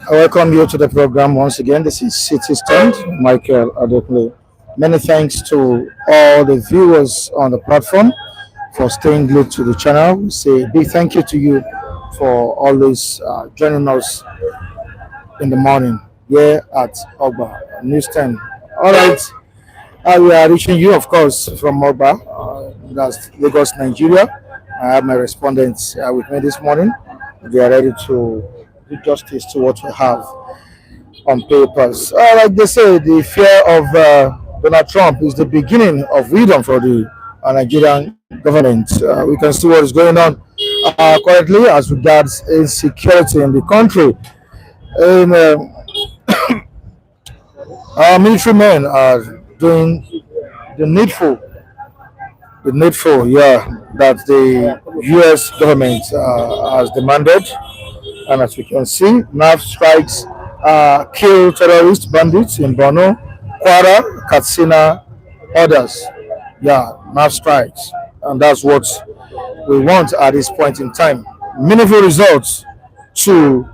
I welcome you to the program once again. This is City Stand, Michael Adokle. Many thanks to all the viewers on the platform for staying glued to the channel. We say a big thank you to you for always joining us in the morning here at Ogba News 10. All right, we are reaching you, of course, from Ogba, that's Lagos, Nigeria. I have my respondents with me this morning. They are ready to do justice to what we have on papers. Like they say, the fear of Donald Trump is the beginning of freedom for the Nigerian government. We can see what is going on currently as regards insecurity in the country. And, our military men are doing the needful, yeah, that the U.S. government has demanded. And as we can see, NAV strikes kill terrorist bandits in Borno, Kwara, Katsina, others. Yeah, NAV strikes. And that's what we want at this point in time. Meaningful results to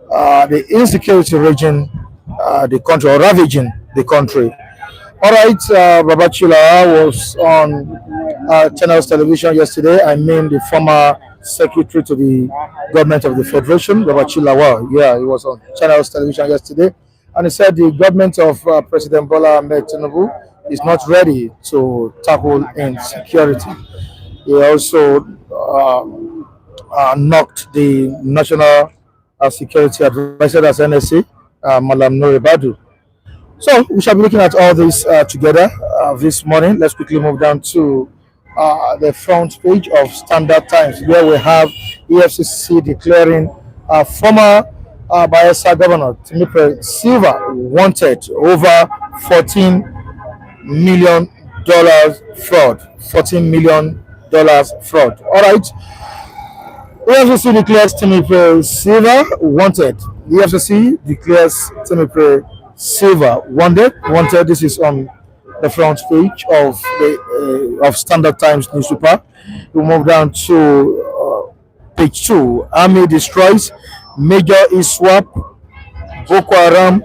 the insecurity raging the country or ravaging the country. All right, Babachila was on Channels Television yesterday. I mean, the former secretary to the government of the Federation, Babachila. Yeah, he was on Channels Television yesterday. And he said the government of President Bola Ahmed Tinubu is not ready to tackle insecurity. He also knocked the National Security Advisor, that's NSA, Mallam Badu. So we shall be looking at all this together this morning. Let's quickly move down to the front page of Standard Times, where we have EFCC declaring former Bayelsa Governor Timothy Silva wanted over 14 million fraud. $14 million fraud. All right. EFCC declares Timothy Silva wanted. EFCC declares Timothy Silva wanted. Wanted. This is on the front page of the of Standard Times newspaper. We move down to page 2. Army destroys major Iswap Boko Haram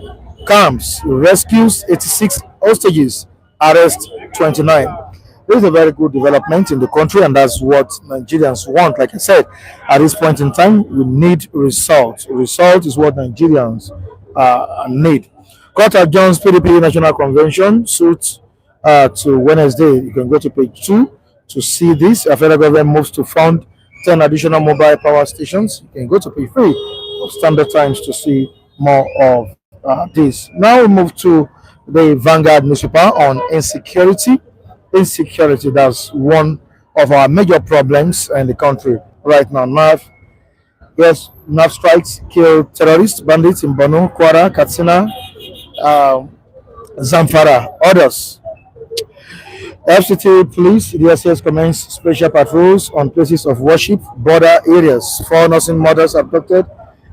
camps, rescues 86 hostages, arrest 29. This is a very good development in the country, and that's what Nigerians want. Like I said, at this point in time, we need results. Result is what Nigerians need. Court adjourns PDP National Convention suit to Wednesday. You can go to page 2 to see this. The federal government moves to fund 10 additional mobile power stations. You can go to page 3 of Standard Times to see more of this. Now we move to the Vanguard newspaper on insecurity. Insecurity, that's one of our major problems in the country right now. NAV strikes kill terrorists, bandits in Borno, Kwara, Katsina, Zamfara, others. FCT police, DSS commence special patrols on places of worship, border areas. 4 nursing mothers abducted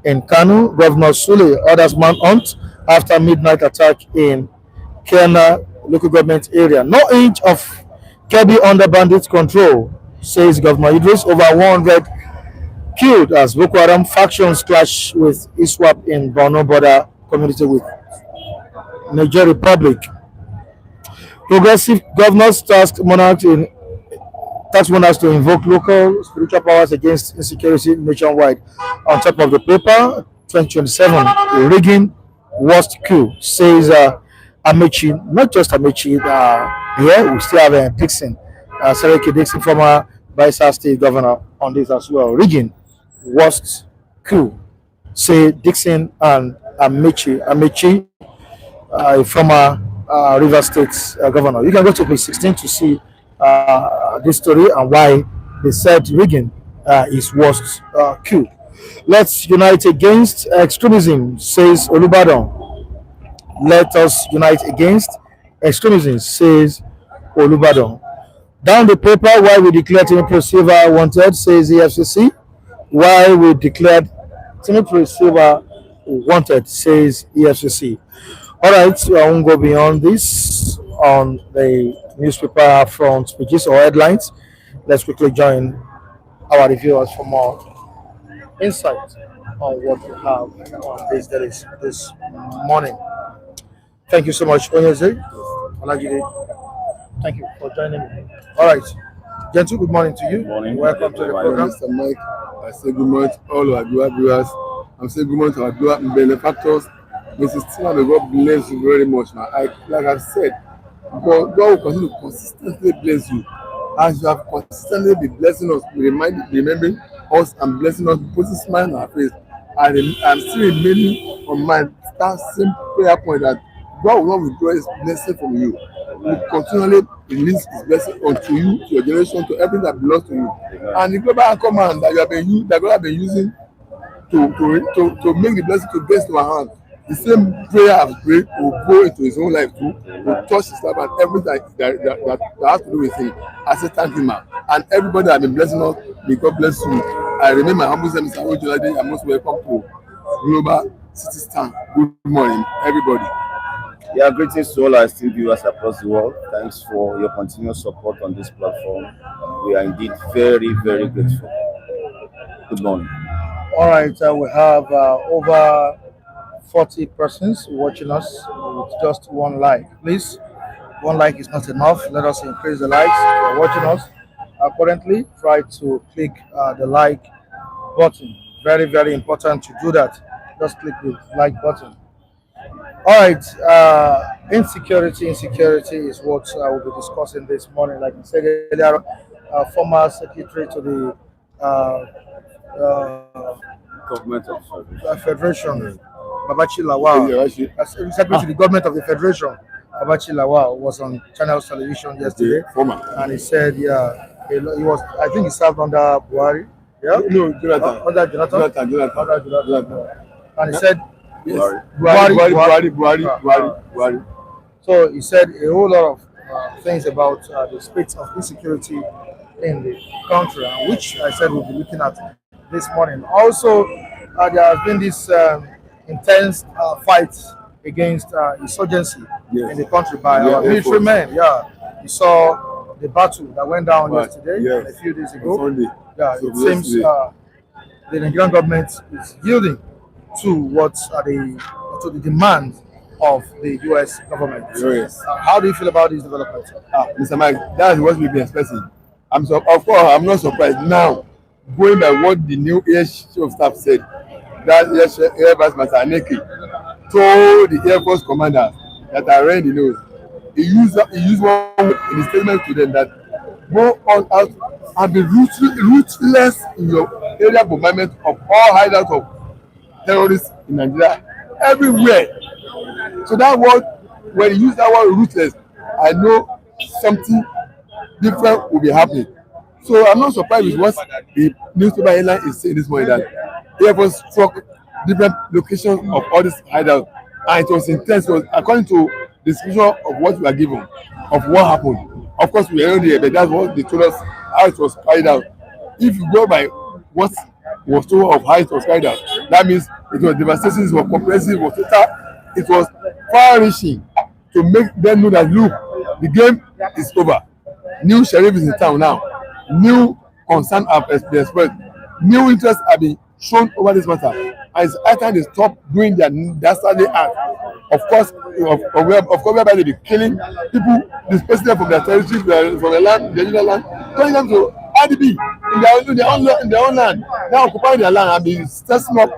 in Kanu. Governor Sule orders manhunt after midnight attack in Kena local government area. No inch of Kebbi under bandits control, says Governor Idris. Over 100 killed as Boko Haram factions clash with Iswap in Borno border community with Niger Republic. Progressive governors task monarchs to invoke local spiritual powers against insecurity nationwide. On top of the paper, 2027 rigging worst coup, says Amechi. Not just Amechi. Here we still have Dixon, Sereki Dixon, former Bayelsa State governor, on this as well. Rigging worst coup, say Dixon and Amechi. Amechi, former River State governor. You can go to page 16 to see this story and why they said rigging is worst coup. Let's unite against extremism, says Olubadan. Let us unite against extremism, says Olubadan. Down the paper, why we declared Timothy Silva wanted, says the FCC. Why we declared Timothy Silva wanted, says EFCC. All right, so I won't go beyond this on the newspaper front pages or headlines. Let's quickly join our reviewers for more insight on what we have on this morning. Thank you so much, Onyeze. Thank you for joining me. All right, Gentle, good morning to you. Good morning. Welcome to the program. Mr. Mike, I say good morning to all our viewers. I'm saying good morning to our benefactors. Mrs. Tina, may God bless you very much. Now, like I've said, God will continue to consistently bless you. As you have consistently been blessing us, remembering us and blessing us, putting a smile on our face. I'm still remaining on that same prayer point that God will not withdraw His blessing from you. He will continually release His blessing unto you, to your generation, to everything that belongs to you. And the global command that God has been using to make the blessing to get to our hand. The same prayer I've prayed will go into his own life too, will touch his life and everything that has to do with him. I say thank you, man. And everybody that has been blessing us, may God bless you. I remain my humble self, Mr. Ejodame. I'm most welcome to Global City Stand. Good morning, everybody. Yeah, greetings to all our esteemed viewers across the world. Thanks for your continuous support on this platform. We are indeed very, very grateful. Good morning. All right, we have over 40 persons watching us with just one like. Please, one like is not enough. Let us increase the likes. If you're watching us currently, try to click the like button. Very, very important to do that. Just click the like button. All right, insecurity is what I will be discussing this morning. Like I said earlier, former secretary to the Government of Federation, Babachi Lawal, secretary to the government of the Federation, Babachi Lawal, was on Channels Television yesterday, and he said, he was, I think he served under Buhari, No, Jonathan. under Jonathan, Jonathan. and he said, Yes. Buhari. So he said a whole lot of things about the state of insecurity in the country, which I said we'll be looking at this morning. Also, there has been this intense fight against insurgency in the country by our military men. Yeah, you saw the battle that went down yesterday and a few days ago. Yeah, it seems the Nigerian government is yielding to what are the demands of the U.S. government. Yes. How do you feel about these developments? Mr. Mike, that's what we've been expecting. Of course, I'm not surprised now, going by what the new Air Chief of Staff said, that Air Vice Marshal Aneke told the Air Force commander that I read the news. He used one word in his statement to them that go on out and be ruthless in your area bombardment of all hideouts of terrorists in Nigeria everywhere. So that word, when he used that word ruthless, I know something different will be happening. So I'm not surprised with what the newspaper headline is saying this morning, that Air Force struck different locations of all these hideouts, and it was intense. It was according to the description of what we are given, of what happened. Of course, we are not there, but that's what they told us how it was carried out. If you go by what was told of how it was carried out, that means it was devastating, it was comprehensive, it was total, it was far-reaching to make them know that look, the game is over. New sheriff is in town now. New concern have been expressed. New interest have been shown over this matter. And it's high time they stop doing their dastardly act. Of course, whereby they be killing people, displacing them from their territory, from their land, their land, turning them to IDB in their own land. Now occupying their land and be stressing up,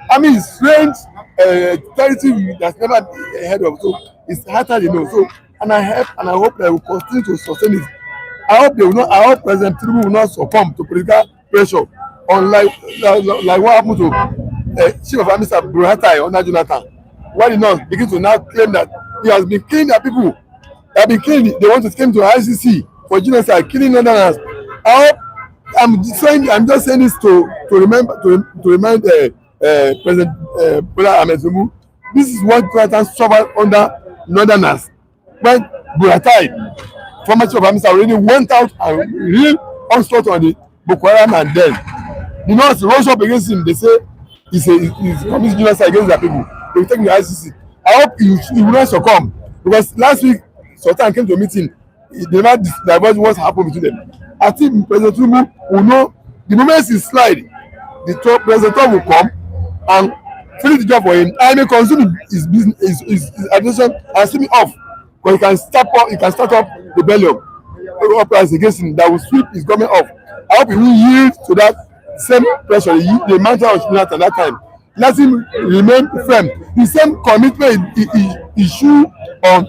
I mean, strange territory that's never heard of. So it's high time they know. So and I hope they will continue to sustain it. I hope President Tinubu will not succumb to political pressure, unlike like what happened to Chief of Army Staff Buratai under Jonathan, when he now begin to now claim that he has been killing their people. They have been killing. They want to come to ICC for genocide, killing Northerners. I hope I'm just saying this to remind President Bola Ahmed Tinubu. This is what Jonathan suffered under Northerners when Buratai, former Chief of Army Staff, already went out and real onslaught on the Boko Haram, and then the North rose up against him. They say he's committing genocide against their people. They will take him to ICC. I hope he will not succumb, because last week Sultan came to a meeting. They never divulged what happened between them. I think President Tinubu will know the moment he slide, President Trump will come and finish the job for him. I may consume his business, his administration, and see me off. But he can start up rebellion uprising against him that will sweep his government off. I hope he will yield to that same pressure, the mantle of Jonathan at that time. Let him remain firm. The same commitment he should on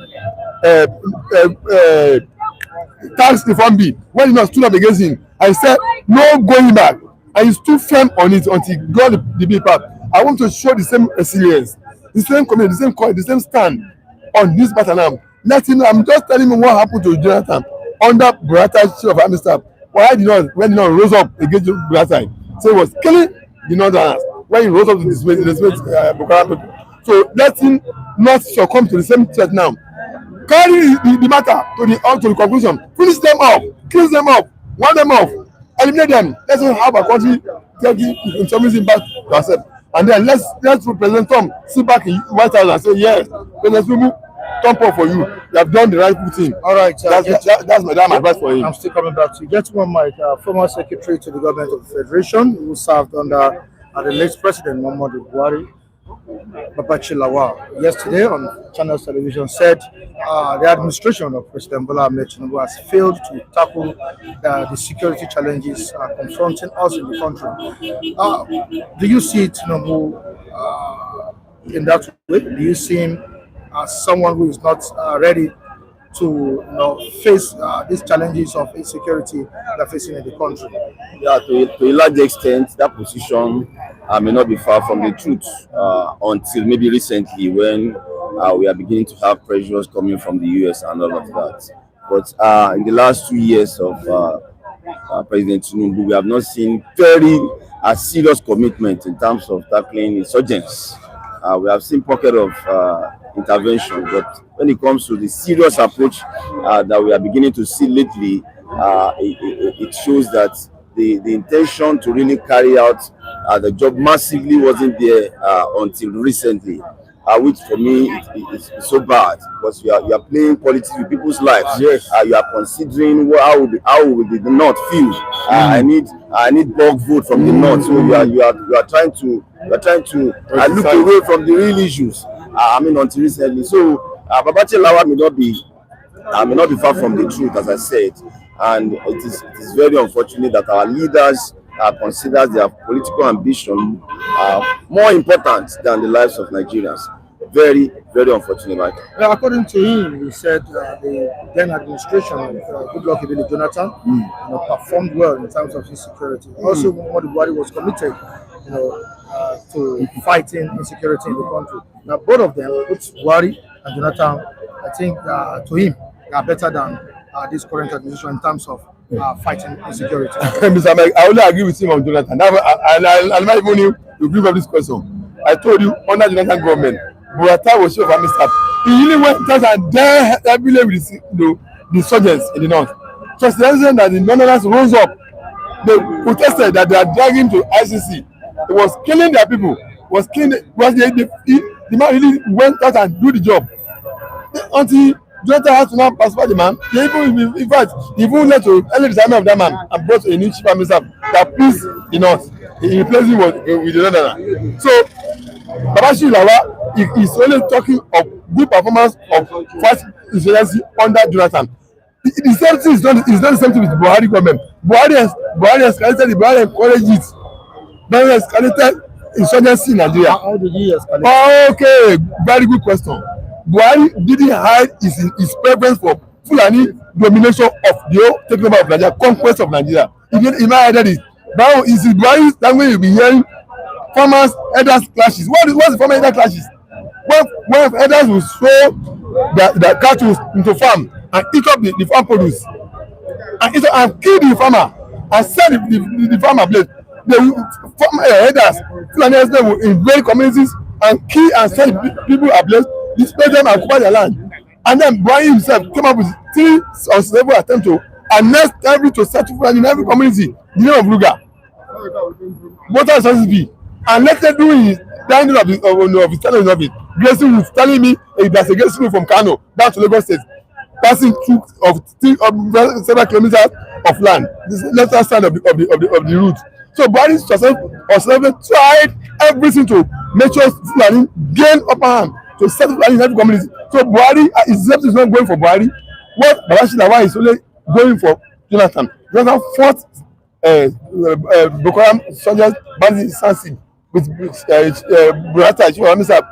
tax reform bill when he not stood up against him. I said no going back, and he stood firm on it until he got the bill passed. I want to show the same resilience, the same commitment, the same stand on this matter now. Let him know. I'm just telling him what happened to Jonathan under Buratai, Chief of Army Staff. Why did not when he not rose up against Buratai? So he was killing the Northerners when he rose up to dismiss Boko Haram people. So let him not succumb to the same threat now. Carry the matter to the conclusion. Finish them off, kill them off, wind them off, eliminate them. Let's have a country taking extremism back to ourselves. And then let's President Trump sit back in White House and say, yes, President Tinubu, thumb up for you. You have done the right thing. All right, that's my damn advice for him. I'm still coming back to you. Gentleman Mike, former secretary to the government of the Federation, who served under the late President Muhammadu Buhari, Babachilawa, yesterday on Channels Television said the administration of President Bola Ahmed Tinubu has failed to tackle the security challenges confronting us in the country. Do you see Tinubu in that way? Do you see him as someone who is not ready to face these challenges of insecurity that are facing in the country? Yeah, to a large extent, that position may not be far from the truth until maybe recently, when we are beginning to have pressures coming from the US and all of that. But in the last 2 years of President Tinubu, we have not seen very serious commitment in terms of tackling insurgents We have seen pocket of intervention, but when it comes to the serious approach that we are beginning to see lately, it shows that the intention to really carry out the job massively wasn't there until recently. Which for me is so bad, because you are playing politics with people's lives. Yes. You are considering how will the North feel. I need bulk vote from the North, so you are trying to look away from the real issues. Until recently, so Babachi Lawa may not be far from the truth, as I said, and it is very unfortunate that our leaders consider their political ambition more important than the lives of Nigerians. Very, very unfortunate, Mike. Now, according to him, he said the then administration of Goodluck Ebele Jonathan performed well in terms of insecurity. Also, Muhammadu Buhari was committed, to fighting insecurity in the country. Now, both of them, both Buhari and Jonathan, I think to him, are better than this current administration in terms of fighting insecurity. Mr. Mike, I only agree with him on Jonathan. I'm not even you bring up this question. I told you, under Jonathan government, Burata was chief of army staff. He really went and there heavily with the insurgents in the north. So it's the reason that the Northerners rose up. They protested that they are dragging to ICC. It was killing their people. The man really went out and do the job. Until Jonathan had to now pacify the man. In fact, he even led to early retirement of that man and brought a new chief army staff that pleased the north. He replaced him with the Northerner. So Babashi Lawa is only talking of good performance of first insurgency under Jonathan. The same thing is not the same thing with Buhari government. Buhari escalated, Buhari encouraged it. Buhari escalated insurgency in Nigeria. How did he escalate? Oh, okay, very good question. Buhari didn't hide his preference for Fulani domination of the whole taking over of Nigeria, conquest of Nigeria. He might hide it. Now, is it Buhari's language you'll be hearing farmers, elders clashes? What's the farmer elder clashes? When elders will throw the cattle into farm and eat up the farm produce and kill the farmer and sell the farmer place, the farmer elders, Fulani elders will invade communities and kill and sell people ablaze, displace them and occupy their land. And then Buhari himself came up with 3 or 7 attempts to annex to settle Fulani in every community, the name of Ruga. What else has it be? And let them do his dining of his telling of it. Gracing was telling me there's a gracing from Kano down to Lagos State, passing through several kilometers of land. This is the left side of the route. So Buhari tried everything to make sure Fulani gain upper hand to settle Fulani in every community. So Buhari is not going for Buhari. What Babashi Lawa is only going for Jonathan. Jonathan fought Boko Haram soldiers, bandits, Sansi with Burata, Chief of Army Staff.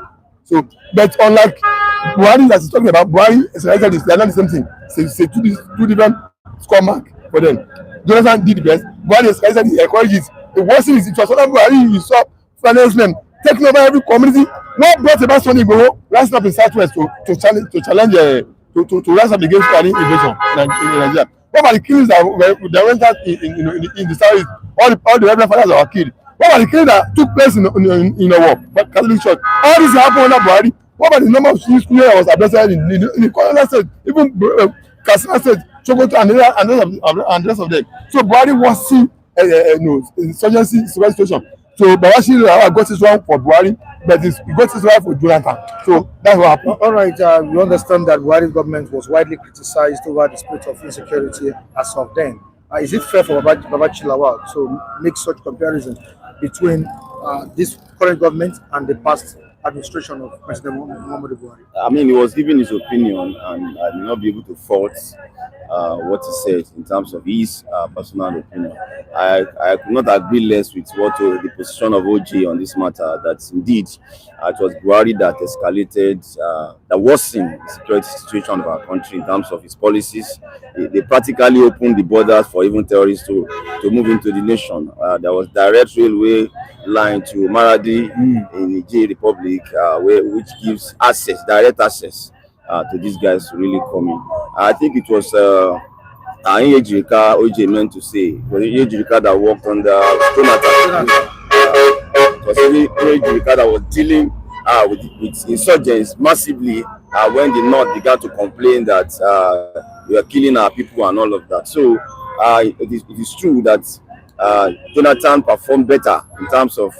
So, but unlike Buhari that is talking about, Buhari is like this. They are not the same thing. Say two different score mark for them. Jonathan did the best. Buhari is like this. Encouraged it. The worst thing is it was under Buhari you saw Fulani men taking over every community. What brought about Sunday Igboho rising up in Southwest to challenge to rise up against Fulani invasion in Nigeria? What about the killings that went out in the South? All the Reverend Fathers were killed. What about the killings that took place in a war? Catholic Church. All this happened under Buhari. What about the number of students that was arrested in the Kwara State, even Katsina State, Sokoto, and the rest of them? So Buhari was seeing insurgency situation. So Babashi got this wrong for Buhari, but he got this right for Jonathan. So that's what happened. All right, we understand that Buhari's government was widely criticized over the state of insecurity as of then. Is it fair for Babachi Lawa to make such comparison between this current government and the past administration of President Muhammadu Buhari? He was giving his opinion, and I may not be able to fault what he said in terms of his personal opinion. I could not agree less with what the position of OJ on this matter, that indeed it was Buhari that escalated, that worsened the security situation of our country in terms of his policies. They practically opened the borders for even terrorists to move into the nation. There was direct railway line to Maradi in the Niger Republic, which gives direct access to these guys to really come in. I think it was OJ meant to say, Ejirika that worked under Jonathan. It was Ejirika that was dealing with insurgents massively when the North began to complain that we are killing our people and all of that. So it is true that Jonathan performed better in terms of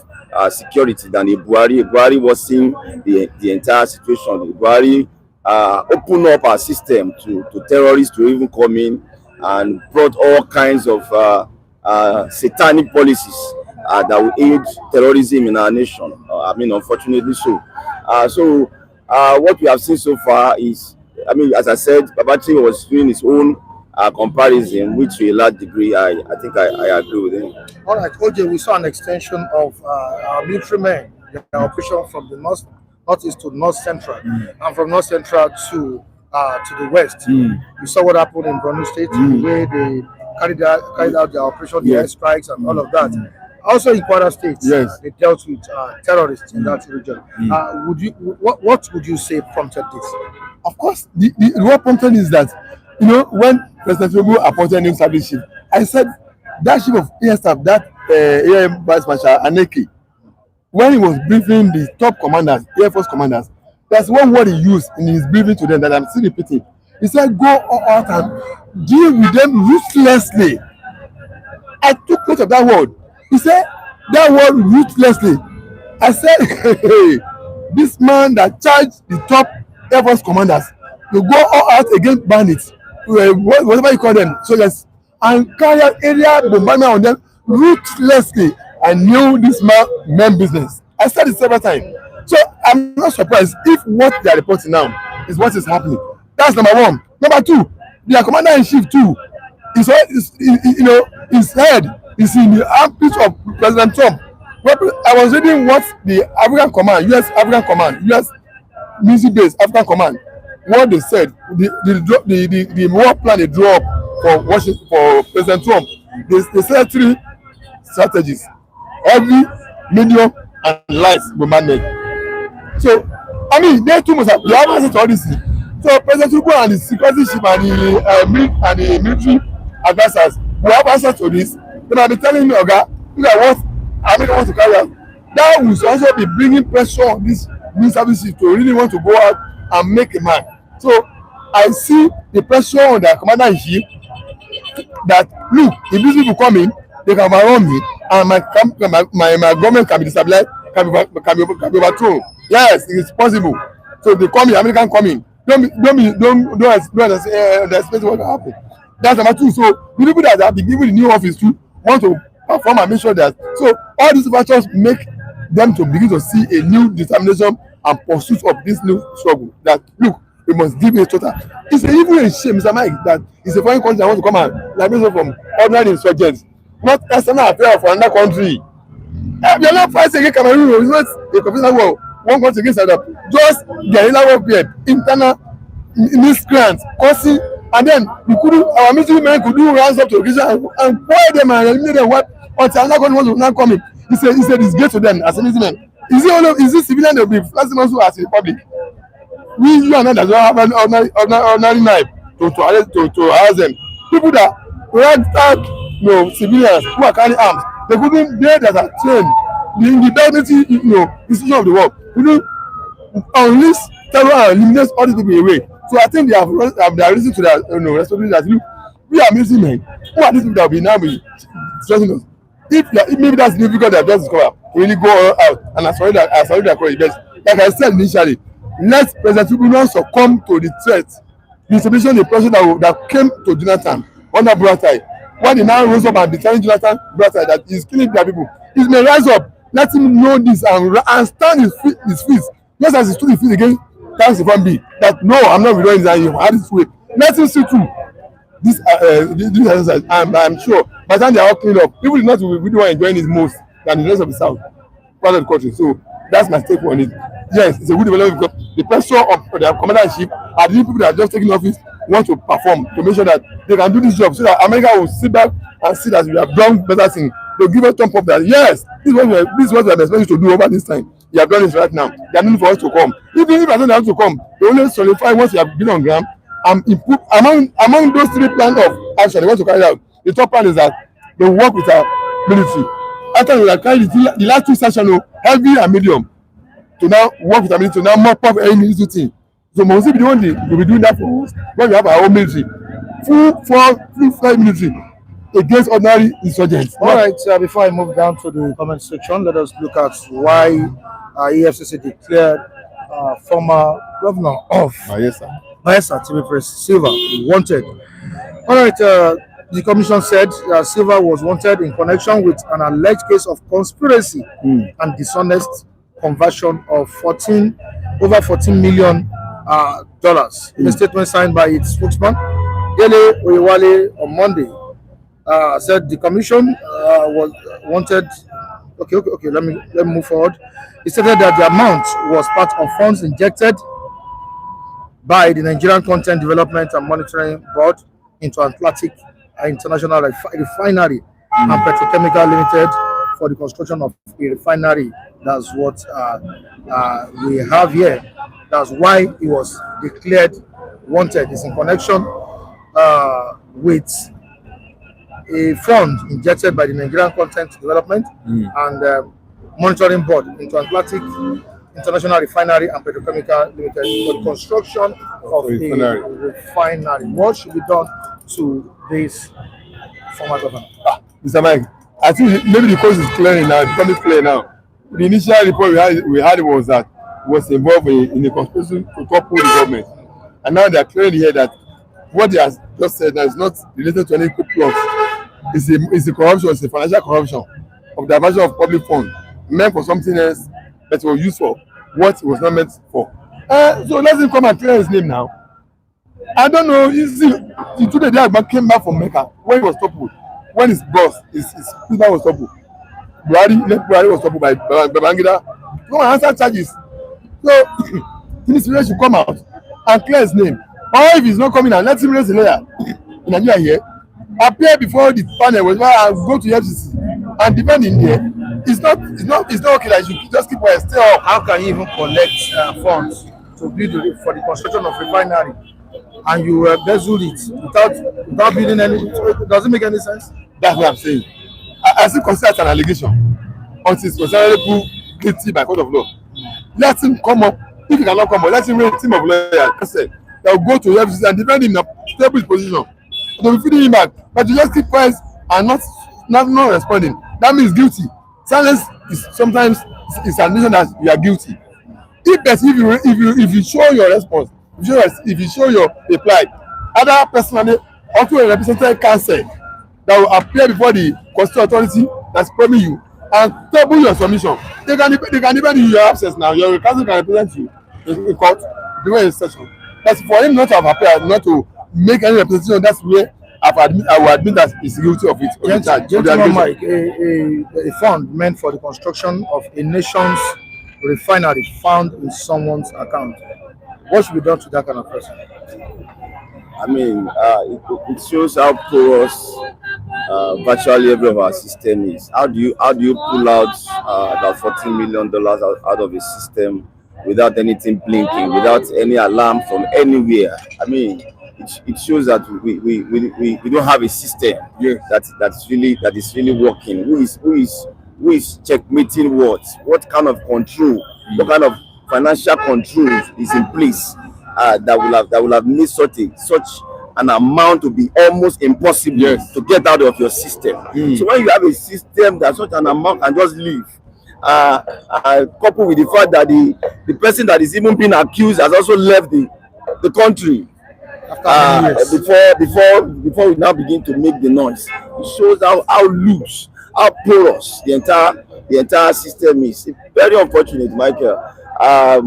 security than Buhari. Buhari was seeing the entire situation. Buhari opened up our system to terrorists to even come in and brought all kinds of satanic policies that will aid terrorism in our nation. Unfortunately so. What we have seen so far is, as I said, Babachir was doing his own comparison, which to a large degree, I think I agree with him. All right, OJ, we saw an extension of our military men, their operation from the northeast to north central, and from north central to the west. We saw what happened in Borno State, the way they carried out their operation, the airstrikes and all of that. Also in Kwara State, they dealt with terrorists in that region. What would you say prompted this? Of course, what prompted is that, when President Tinubu appointed new service chief, I said that chief of air staff, that Air Vice Marshal Aneke, when he was briefing the top commanders, Air Force commanders, that's one word he used in his briefing to them that I'm still repeating. He said, go out and deal with them ruthlessly. I took note of that word. He said that word ruthlessly. I said, hey, this man that charged the top Air Force commanders to go all out against bandits, whatever you call them, soldiers, and carry out area bombardment on them ruthlessly. I knew this man meant business. I said it several times. So I'm not surprised if what they are reporting now is what is happening. That's number one. Number two, their commander-in-chief too, his head is in the armpit of President Trump. I was reading what the African Command, U.S. African Command, U.S. military-based African Command, what they said, the war plan they drew up for President Trump. They said 3 strategies: heavy, medium, and light bombardment. So, they too must have access to all this. So, President Tinubu and the security chief and the military advisors will have access to this. They might be telling me, okay, look at what America wants to carry out. That will also be bringing pressure on these new services to really want to go out and make a man. So, I see the pressure on the commander-in-chief that, look, if these people come in, they can overrun me, and my government can be destabilized, can be overthrown. Yes, it is possible. So they come in, American come in. Don't expect what will happen. That's number two. So the people that have been given the new office to want to perform and make sure that. So all these factors make them to begin to see a new determination and pursuit of this new struggle. That look, we must give it a total. It's even a shame, Mr. Mike, that it's a foreign country that want to come and like from ordinary insurgents, not external affair for another country. We are not fighting against Cameroon. It's not a confessional war. One country against another. Just guerrilla warfare, internal miscreants, causing, and then our military men could do rounds up to occasion and boil them and eliminate them until another country wants to now come in. He said it's great to them as a military men. Is it civilian that will be flashing also as a republic? You and others don't have an ordinary knife to harass them. People that ragtag civilians who are carrying arms, they couldn't bear that are trained in the dignity institution of the world. Unleash terror and eliminate all these people away. So I think they have risen to their responsibility that look, we are military men. Who are these people that will be now be stressing us? If maybe that's difficult that just discover to really go out and I sorry their courage. But like I said initially, let President Tinubu not succumb to the threat, the intimidation, the pressure that came to Jonathan under Buratai. When he now rose up and declaring Jonathan Buratai that he's killing their people, he may rise up, let him know this and stand his feet, just as he stood his feet against tax reform bill. That no, I'm not withdrawing this, and you had this way. Let him see through this exercise. I'm sure by the time they are all cleaned up, people will not be the one enjoying it most than the rest of the south part of the country. So that's my take on it. Yes, it's a good development because the pressure of the commander-in-chief and the people that are just taking office want to perform to make sure that they can do this job so that America will sit back and see that we have done better things. They'll give us thumb up that yes, this is what we are expected to do over this time. You have done it right now. They are looking for us to come. Even if I don't have to come, they only solidify once you have been on ground and improve among those 3 plans of action they want to carry out. The top plan is that they work with our military. After we have carried the last 2 sessions, heavy and medium. to now work with our military to now mop up any military thing. So Monsi be the one that will be doing that for us when we have our own military, full flight military against ordinary insurgents. All right, before I move down to the comment section, let us look at why EFCC declared former governor of Bayelsa, Timothy Silva, wanted. All right, the commission said Silva was wanted in connection with an alleged case of conspiracy and dishonest conversion of over $14 million. In a statement signed by its spokesman, Dele Oyewale, on Monday, said the commission was wanted. Okay. Let me move forward. He stated that the amount was part of funds injected by the Nigerian Content Development and Monitoring Board into Atlantic International Refinery and Petrochemical Limited for the construction of a refinery. That's what we have here. That's why he was declared wanted. It's in connection with a fund injected by the Nigerian Content Development and Monitoring Board into Atlantic International Refinery and Petrochemical Limited for the construction of a refinery. What should be done to this former governor? Mr. Mike, I think maybe the cause is clear now, becoming clear now. The initial report we had was that he was involved in a conspiracy to topple the government. And now they are clearly here that what they have just said now is not related to any coup plot. It's a corruption, it's a financial corruption of the diversion of public funds meant for something else that was used for what it was not meant for. So let him come and clear his name now. I don't know. You see, today the came back from Mecca when he was toppled. When his boss, his principal was toppled. Buhari was toppled by Babangida. Come and answer charges. So Tinubu should come out and clear his name. Or if he's not coming out, let him raise a lawyer in Nigeria here. Appear before the panel and go to FCC and defend in there. It's not okay that you just keep quiet. Stay up. How can you even collect funds to build for the construction of refinery and you embezzle it without building any? Does it make any sense? That's what I'm saying. I still consider it an allegation until it's considered proved guilty by court of law. Let him come up. If he cannot come up, let him raise a team of lawyers. I said that will go to FCC and defend him in a stable position. They will feed him back, but you just keep quiet and not responding. That means guilty. Silence is sometimes it's an admission that you are guilty. If you show your response, if you show your reply, other personally or to a representative counsel that will appear before the constitutional authority that's probing you and table your submission. They can defend you your absence now. Your counsel can represent you in court during a session. But for him not to have appeared, not to make any representation, that's where I will admit that he's guilty of it. Gentleman Mike, a fund meant for the construction of a nation's refinery found in someone's account. What should be done to that kind of person? I mean, it shows how porous virtually every of our system is. How do you pull out about $14 million out of a system without anything blinking, without any alarm from anywhere? I mean, it shows that we don't have a system that is really working. Who is checkmating what kind of control, what kind of financial control is in place that will have made such an amount to be almost impossible to get out of your system. So when you have a system that such an amount can just leave, coupled with the fact that the person that is even being accused has also left the country before we now begin to make the noise, it shows how loose, how porous the entire system is. It's very unfortunate, Michael. I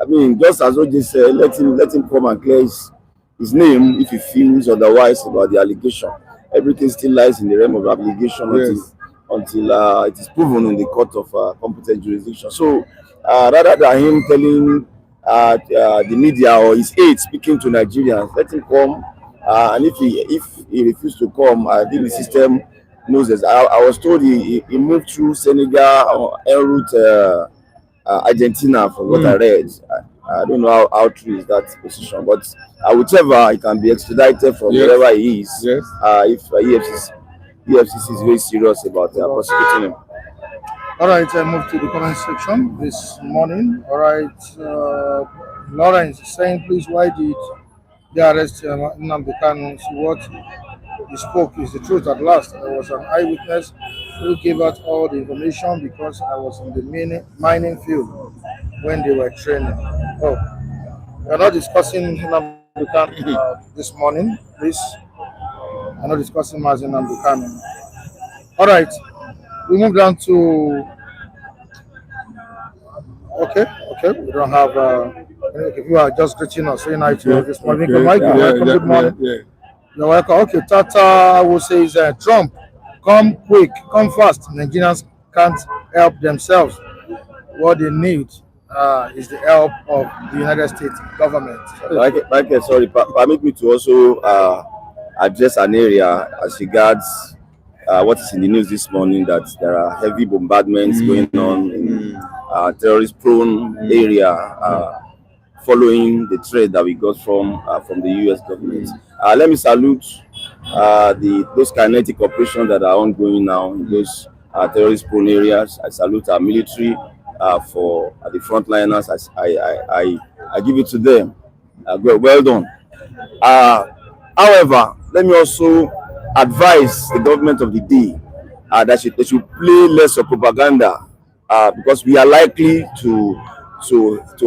mean, just as OJ said, let him come and clear his name if he feels otherwise about the allegation. Everything still lies in the realm of allegation until it is proven in the court of competent jurisdiction. So rather than him telling the media or his aide speaking to Nigerians, let him come. And if he refused to come, I think the system knows this. I was told he moved through Senegal en route Argentina, from what I read. I don't know how true is that position, but whichever, he can be extradited from wherever he is. If EFCC is very serious about prosecuting him. All right, I move to the comment section this morning. All right, Lawrence is saying, please, why did they arrest Nnamdi Kanu? See what he spoke is the truth at last. I was an eyewitness who gave out all the information because I was in the mining field when they were training. Oh, we're not discussing Nnamdi Kanu this morning, please. I'm not discussing Mazi Nnamdi Kanu. All right, we move down to okay. We don't have. If you are just greeting us, saying hi to us this morning, good morning. Good morning. You're welcome. Okay, Tata, I will say is Trump, come quick, come fast. Nigerians can't help themselves. What they need is the help of the United States government. Michael, sorry, permit me to also address an area as regards what is in the news this morning, that there are heavy bombardments going on in terrorist-prone area following the threat that we got from the U.S. government. Let me salute those kinetic operations that are ongoing now in those terrorist-prone areas. I salute our military for the frontliners. I give it to them. Well done. However, let me also advise the government of the day that they should play less of propaganda because we are likely to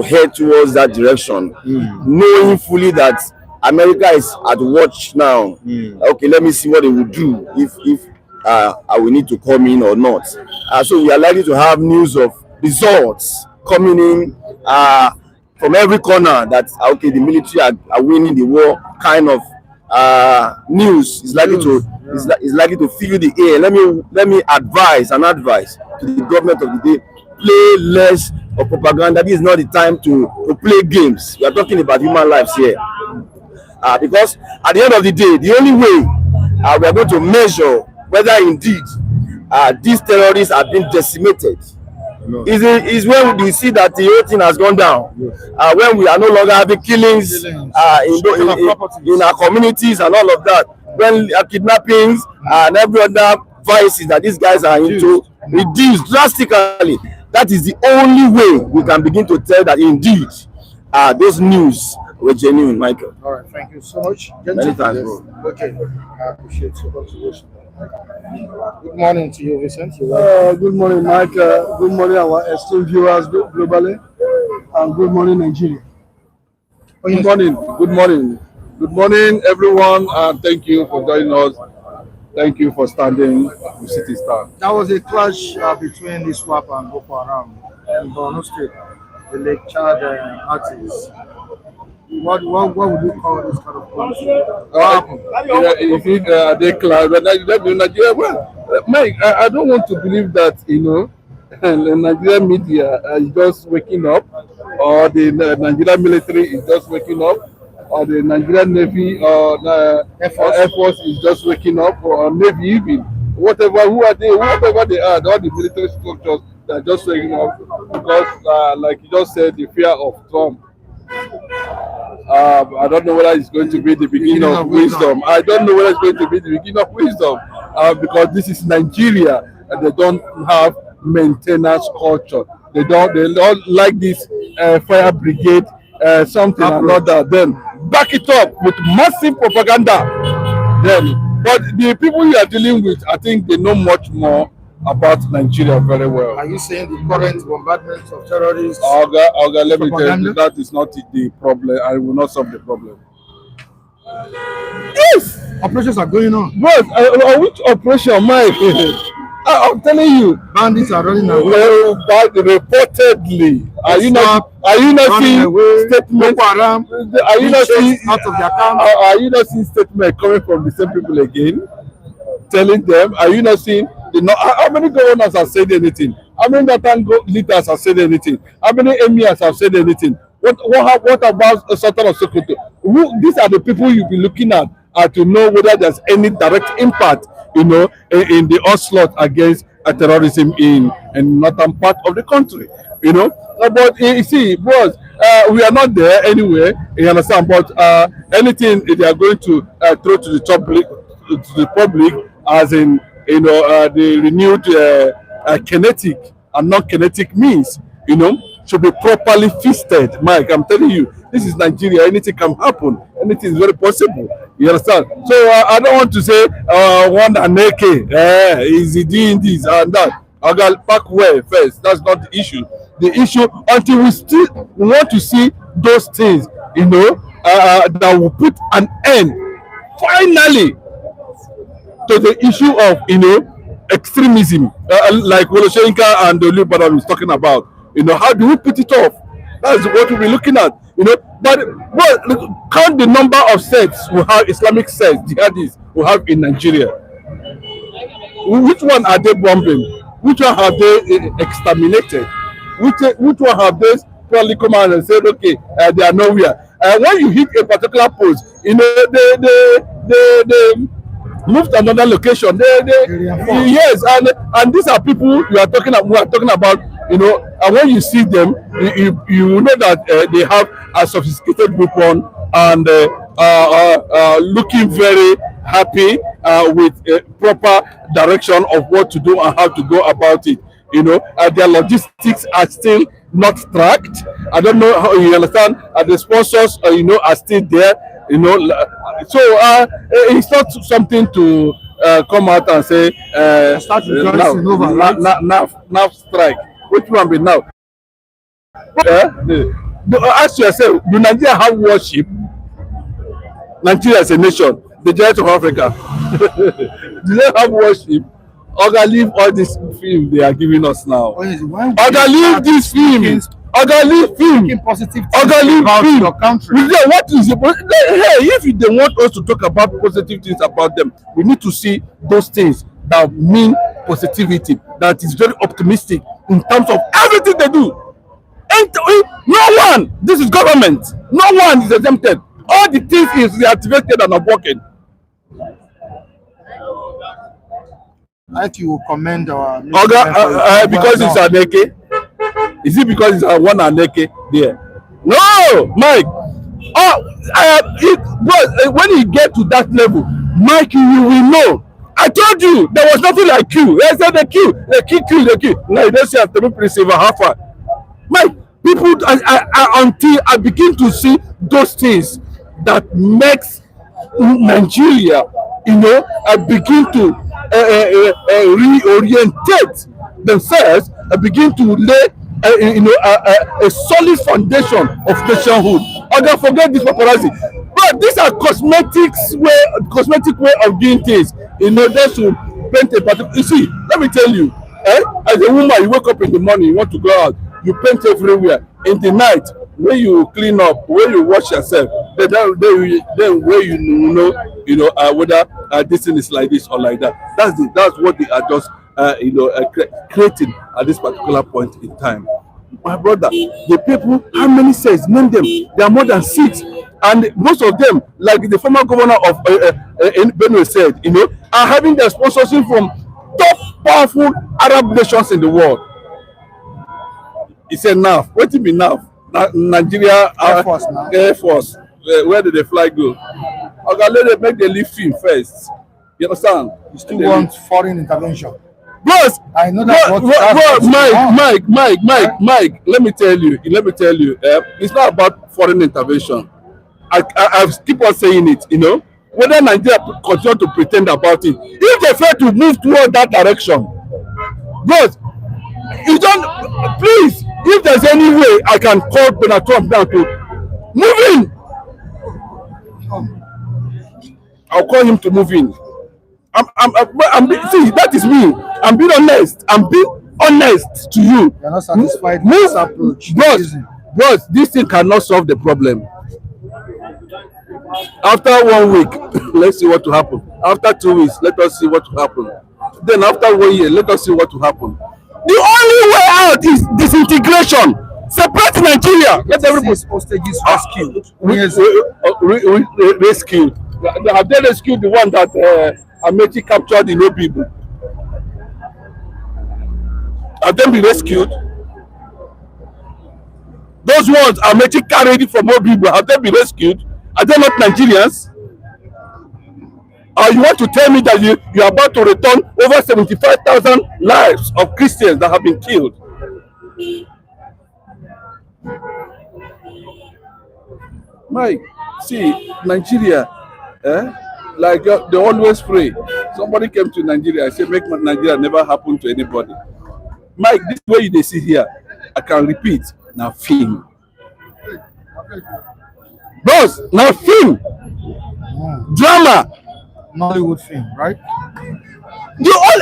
head towards that direction, knowing fully that America is at watch now. Okay, let me see what they will do if we need to come in or not. So we are likely to have news of results coming in from every corner that okay, the military are winning the war, kind of news is likely to is likely to fill the air. Let me advise to the government of the day: play less of propaganda. This is not the time to play games. We are talking about human lives here, because at the end of the day, the only way we are going to measure whether indeed these terrorists have been decimated is when we see that the whole thing has gone down. When we are no longer having killings in our communities and all of that, when kidnappings and every other vices that these guys are into reduce drastically. That is the only way we can begin to tell that indeed those news were genuine, Michael. All right, thank you so much. Many thanks, bro. Okay, I appreciate your contribution. Good morning to you, Vincent. Good morning, Mike. Good morning, our esteemed viewers globally, and good morning, Nigeria. Good morning. Good morning. Good morning, everyone, and thank you for joining us. Thank you for standing with City Star. That was a clash between Iswap and Boko Haram in Borno State, the Lake Chad artists. What would you call this kind of clash? If they clash, but Nigeria, well, Mike, I don't want to believe that the Nigerian media is just waking up, or the Nigerian military is just waking up, or the Nigerian Navy or the Air Force is just waking up, or Navy even. Whatever, whoever they are, all the military structures, they're just waking up because, like you just said, the fear of Trump. I don't know whether it's going to be the beginning of wisdom. I don't know whether it's going to be the beginning of wisdom because this is Nigeria and they don't have maintenance culture. They don't like this fire brigade, something another. Then back it up with massive propaganda. But the people you are dealing with, I think they know much more about Nigeria very well. Are you saying the current bombardment of terrorists? Oga, let me tell you, that is not the problem. I will not solve the problem. Yes! Operations are going on. But which operation, Mike? I'm telling you, bandits are running away. Well, reportedly, are you not seeing statements? Are you not seeing out of their camp? Are you not seeing statements coming from the same people again, telling them? Are you not seeing? How many governors have said anything? How many leaders have said anything? How many emirs have said anything? What about Sultan of Sokoto? These are the people you'll be looking at to know whether there's any direct impact, in the onslaught against terrorism in northern part of the country. But you see, boss, we are not there anyway. You understand? But anything they are going to throw to the public, as in the renewed kinetic and non-kinetic means, should be properly feasted. Mike, I'm telling you, this is Nigeria. Anything can happen. Anything is very possible. You understand? So I don't want to say one and AK is he doing this and that. I got back where first. That's not the issue. The issue until we want to see those things, that will put an end finally to the issue of extremism, like Woloshenka and Olubadam is talking about. How do we put it off? That's what we'll be looking at. But count the number of sects we have, Islamic sects, jihadis we have in Nigeria. Which one are they bombing? Which one have they exterminated? Which one have they probably come out and said, okay, they are nowhere? When you hit a particular post, they move to another location. Yes, and these are people we are talking about. And when you see them, you know that they have a sophisticated weapon and looking very happy with proper direction of what to do and how to go about it. Their logistics are still not tracked. I don't know how you understand. The sponsors, are still there. So it's not something to come out and say now strike. Which one be now? Ask yourself: do Nigeria have warship? Nigeria is a nation, the giant of Africa. Do they have warship? Oga, leave all this film they are giving us now. Oga, leave this film. Oga, leave film. Oga, leave film. Your country. What is it? Hey, if they want us to talk about positive things about them, we need to see those things that mean positivity, that is very optimistic in terms of everything they do. And no one, this is government, no one is exempted. All the things is reactivated and are working. Like you commend our Oga, because it's an AK. Is it because it's a one and AK there? No, Mike. When you get to that level, Mike, you will know. I told you there was nothing like you. I said the queue. Now you don't see after me receive a half. Mike, people, until I begin to see those things that makes Nigeria, begin to reorientate themselves, begin to lay a solid foundation of nationhood. I don't forget this paparazzi. But these are cosmetic way of doing things. Just to paint a particular. You see, let me tell you, as a woman, you wake up in the morning, you want to go out, you paint everywhere. In the night, when you clean up, when you wash yourself, then where you know whether this thing is like this or like that. That's what they are just creating at this particular point in time. My brother, the people, how many says name them? There are more than 6, and most of them, like the former governor of Borno said, are having their sponsorship from top powerful Arab nations in the world. He said, "Now, what do you mean now? Nigeria Air Force. Where did the flight go? Okay, let them make the leave film first. You understand? You still want foreign intervention." Bros, I know that. Mike. Let me tell you. It's not about foreign intervention. I keep on saying it. Whether Nigeria continue to pretend about it, if they fail to move toward that direction, bros, you don't. Please, if there's any way I can call Donald Trump down to move in, I'll call him to move in. See, that is me. I'm being honest. I'm being honest to you. You're not satisfied with this approach. Bros, this thing cannot solve the problem. After 1 week, let's see what will happen. After 2 weeks, let us see what will happen. Then after 1 year, let us see what will happen. The only way out is disintegration. Separate Nigeria. Let everybody hostages rescued. Rescued. Have they rescued the one that Amechi captured in people? Have they been rescued? Those ones Amechi carried from people, have they been rescued? Are they not Nigerians? Or you want to tell me that you are about to return over 75,000 lives of Christians that have been killed? Mike, see, Nigeria, like they always pray. Somebody came to Nigeria and said, make Nigeria never happen to anybody. Mike, this way they see here, I can repeat, now film. Boss, now film. Drama. Nollywood film, right? You all,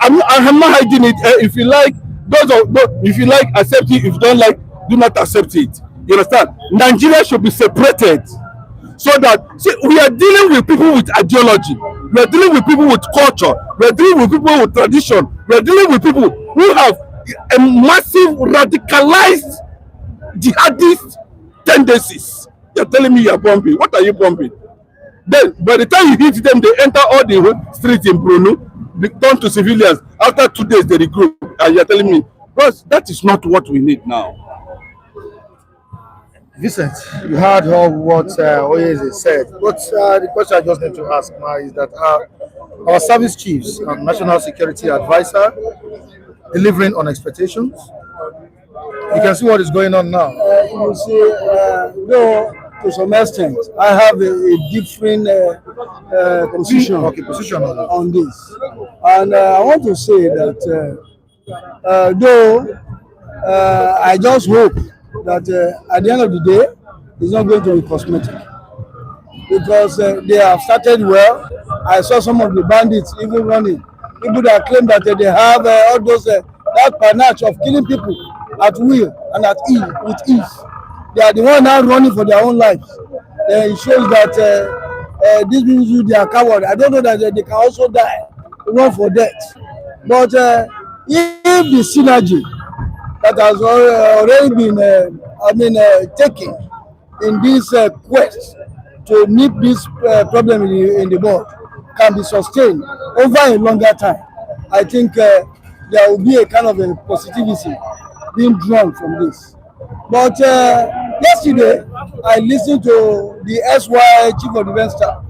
I'm not hiding it. If you like, if you like, accept it. If you don't like, do not accept it. You understand? Nigeria should be separated, so that we are dealing with people with ideology. We are dealing with people with culture. We are dealing with people with tradition. We are dealing with people who have a massive radicalized jihadist tendencies. You're telling me you're bombing. What are you bombing? Then, by the time you hit them, they enter all the streets in Bruno, they turn to civilians. After 2 days, they regroup. And you're telling me, because that is not what we need now. Vincent, you heard all what Oyeze said. But the question I just need to ask now is that our service chiefs and national security advisor delivering on expectations. You can see what is going on now. You see, though to some extent, I have a different position, position on this, and I want to say that though I just hope that at the end of the day, it's not going to be cosmetic, because they have started well. I saw some of the bandits even running. People that claim that they have all those that panache of killing people at will and at ease, with ease. They are the ones now running for their own lives. It shows that these people, they are cowards. I don't know that they can also die, run for death. But if the synergy that has already been taken in this quest to nip this problem in the bud can be sustained over a longer time, I think there will be a kind of a positivity being drawn from this. But yesterday, I listened to the SY Chief of Defense Staff,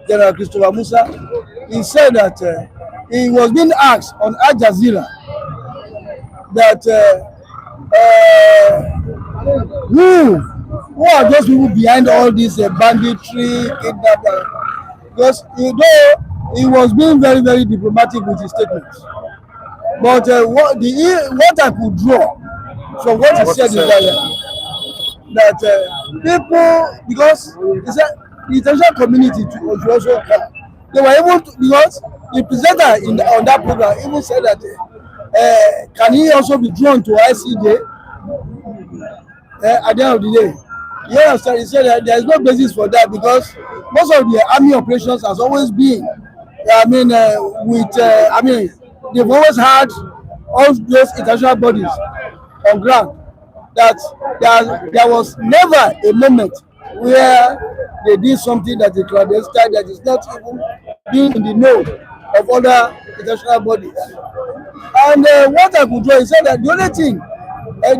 General Christopher Musa. He said that he was being asked on Al Jazeera that who are those people behind all this banditry, kidnapping? Because he was being very, very diplomatic with his statements. But what I could draw from what he said is that people, because he said the international community should also come. They were able to, because the presenter on that program even said that can he also be drawn to ICJ at the end of the day? Yes, he said that there is no basis for that, because most of the army operations has always been, they've always had all those international bodies on ground, that there was never a moment where they did something that is clandestine, that is not even being in the know of other international bodies. And what I could do is say that the only thing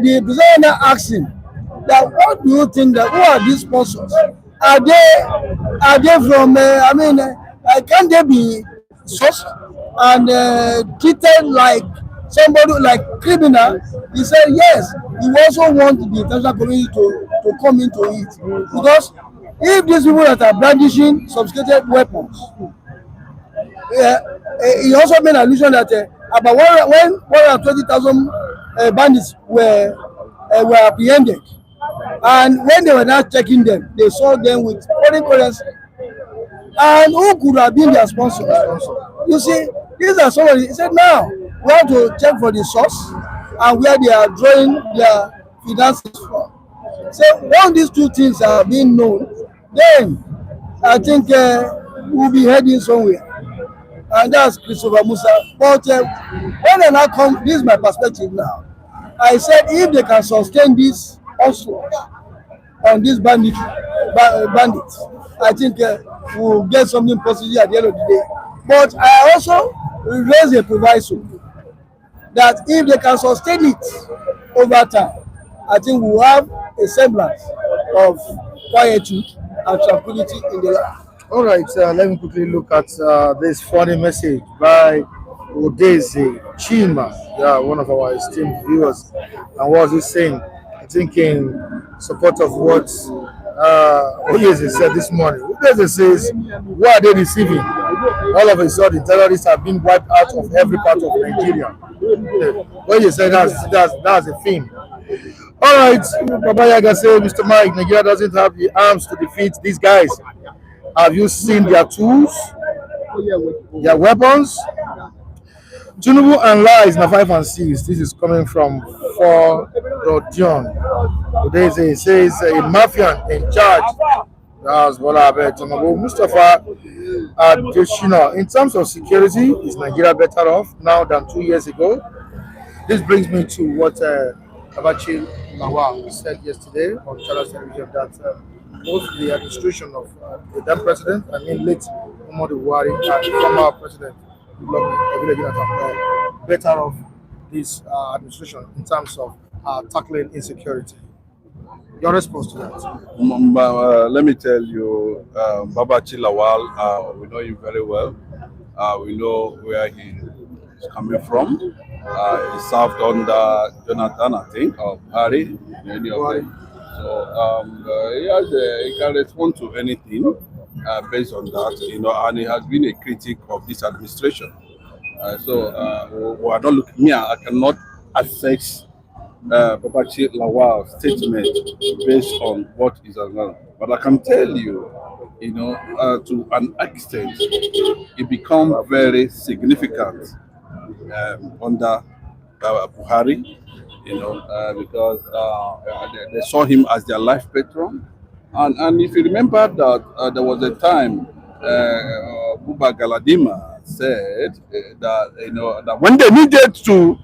the president asked him, that what do you think, that who are these sponsors? Are they from can they be sourced and treated like somebody, like criminal? He said yes, he also wants the international community to come into it, because if these people that are brandishing sophisticated weapons, he also made an allusion that about 120,000 bandits were apprehended, and when they were not checking them, they saw them with foreign currency. And who could have been their sponsors? You see, these are some of the, he said now we have to check for the source and where they are drawing their finances from. So once these two things are being known, then I think we'll be heading somewhere. And that's Christopher Musa. But when I now come, this is my perspective now. I said if they can sustain this onslaught on these bandits, I think we'll get something positive at the end of the day. But I also raise a proviso that if they can sustain it over time, I think we'll have a semblance of quietude and tranquility in the land. All right, let me quickly look at this funny message by Udeze Chima, yeah, one of our esteemed viewers. And what was he saying? I think in support of what Udeze said this morning. Udeze says, why are they deceiving? All of a sudden, terrorists have been wiped out of every part of Nigeria. When you say that's a thing. All right, Baba Yaga say, Mr. Mike, Nigeria doesn't have the arms to defeat these guys. Have you seen their tools, their weapons? Tinubu and lies na 5 and 6. This is coming from for Rodion. Today it says a mafia in charge. That's what I bet. Tinubu Mustafa Adeshina. In terms of security, is Nigeria better off now than 2 years ago? This brings me to what Abachi Lawal said yesterday on Channel Television that both the administration of the then president, I mean late Commodore Ehimen Ejodame and former president better off this administration in terms of tackling insecurity. Your response to that? Let me tell you, Baba Chilawal, we know him very well. We know where he is coming from. He served under Jonathan, I think, or Harry, any of them. So he can respond to anything based on that, and he has been a critic of this administration. So we are not looking. I cannot assess Babachi Lawal's statement based on what is around. But I can tell you, to an extent, it becomes very significant under Buhari, because they saw him as their life patron. And if you remember that there was a time Buba Galadima said that when they needed to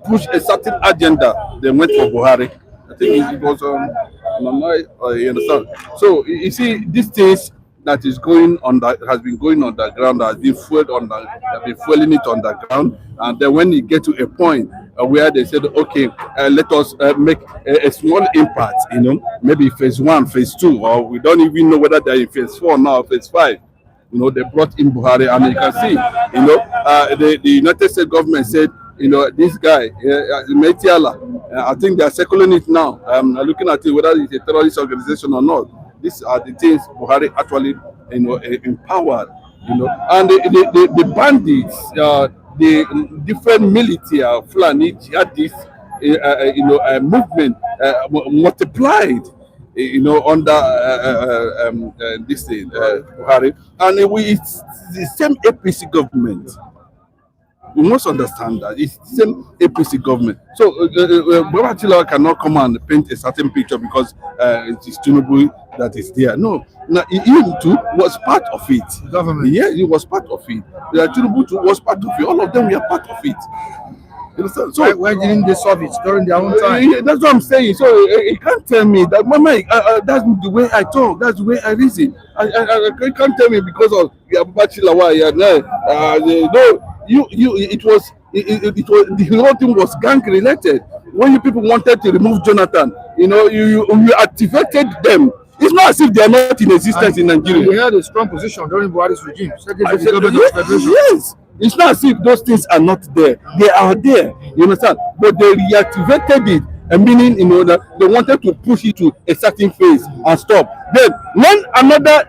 push a certain agenda, they went for Buhari. I think it was you understand. So you see, these things that is going on that has been going on the ground, has been fueled on the, have been fueling it on the ground, and then when you get to a point where they said, okay, let us make a small impact, maybe phase 1, phase 2, or we don't even know whether they're in phase 4 now or phase 5. They brought in Buhari, and you can see, the United States government said, this guy, Metiala, I think they are circling it now. I'm looking at it whether it's a terrorist organization or not. These are the things Buhari actually, empowered, and the bandits, the different military, Fulani, jihadist, movement multiplied, under this thing, Buhari, and it's the same APC government. We must understand that it's the same APC government. So Baba Chila cannot come and paint a certain picture because it is Tinubu that is there. No, he too was part of it. Government. Yeah, he was part of it. Tinubu too was part of it. All of them were part of it. You understand? So why didn't they solve it during their own time? That's what I'm saying. So he can't tell me that, Mama, that's the way I talk. That's the way I reason. I can't tell me because of Baba Chila. No. It was the whole thing was gang related. When you people wanted to remove Jonathan, you activated them. It's not as if they are not in existence in Nigeria. They had a strong position during Buhari's regime. Yes, it's not as if those things are not there. They are there. You understand? But they reactivated it. Meaning, that they wanted to push it to a certain phase and stop. Then, when another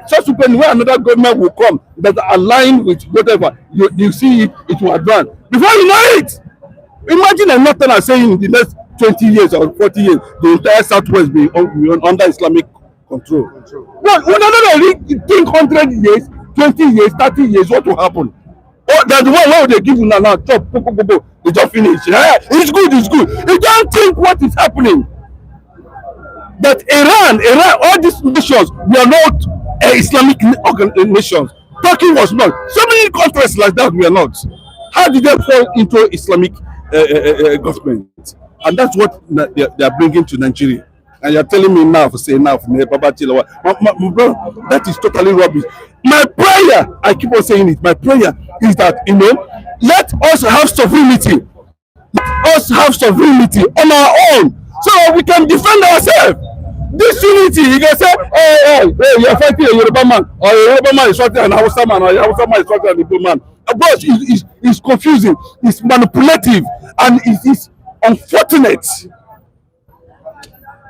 government will come that align with whatever, you see it will advance. Before you know it, imagine a northerner saying in the next 20 years or 40 years, the entire Southwest be under Islamic control. Well, when they think 100 years, 20 years, 30 years, what will happen? Oh, that's the one where they give you now, chop, they just finish. It's good. You don't think what is happening. That Iran, all these nations, we are not Islamic nations. Turkey was not. So many countries like that we are not. How did they fall into Islamic government? And that's what they are bringing to Nigeria. And you're telling me now, Baba Chilawa. My brother, that is totally rubbish. My prayer, I keep on saying it, my prayer is that, let us have sovereignty. Let us have sovereignty on our own so we can defend ourselves. This unity, you can say, hey, you're fighting a Yoruba man, or a Yoruba man is fighting an Hausa man, or a Hausa man is fighting an Igbo man. But it's confusing, it's manipulative, and it's unfortunate.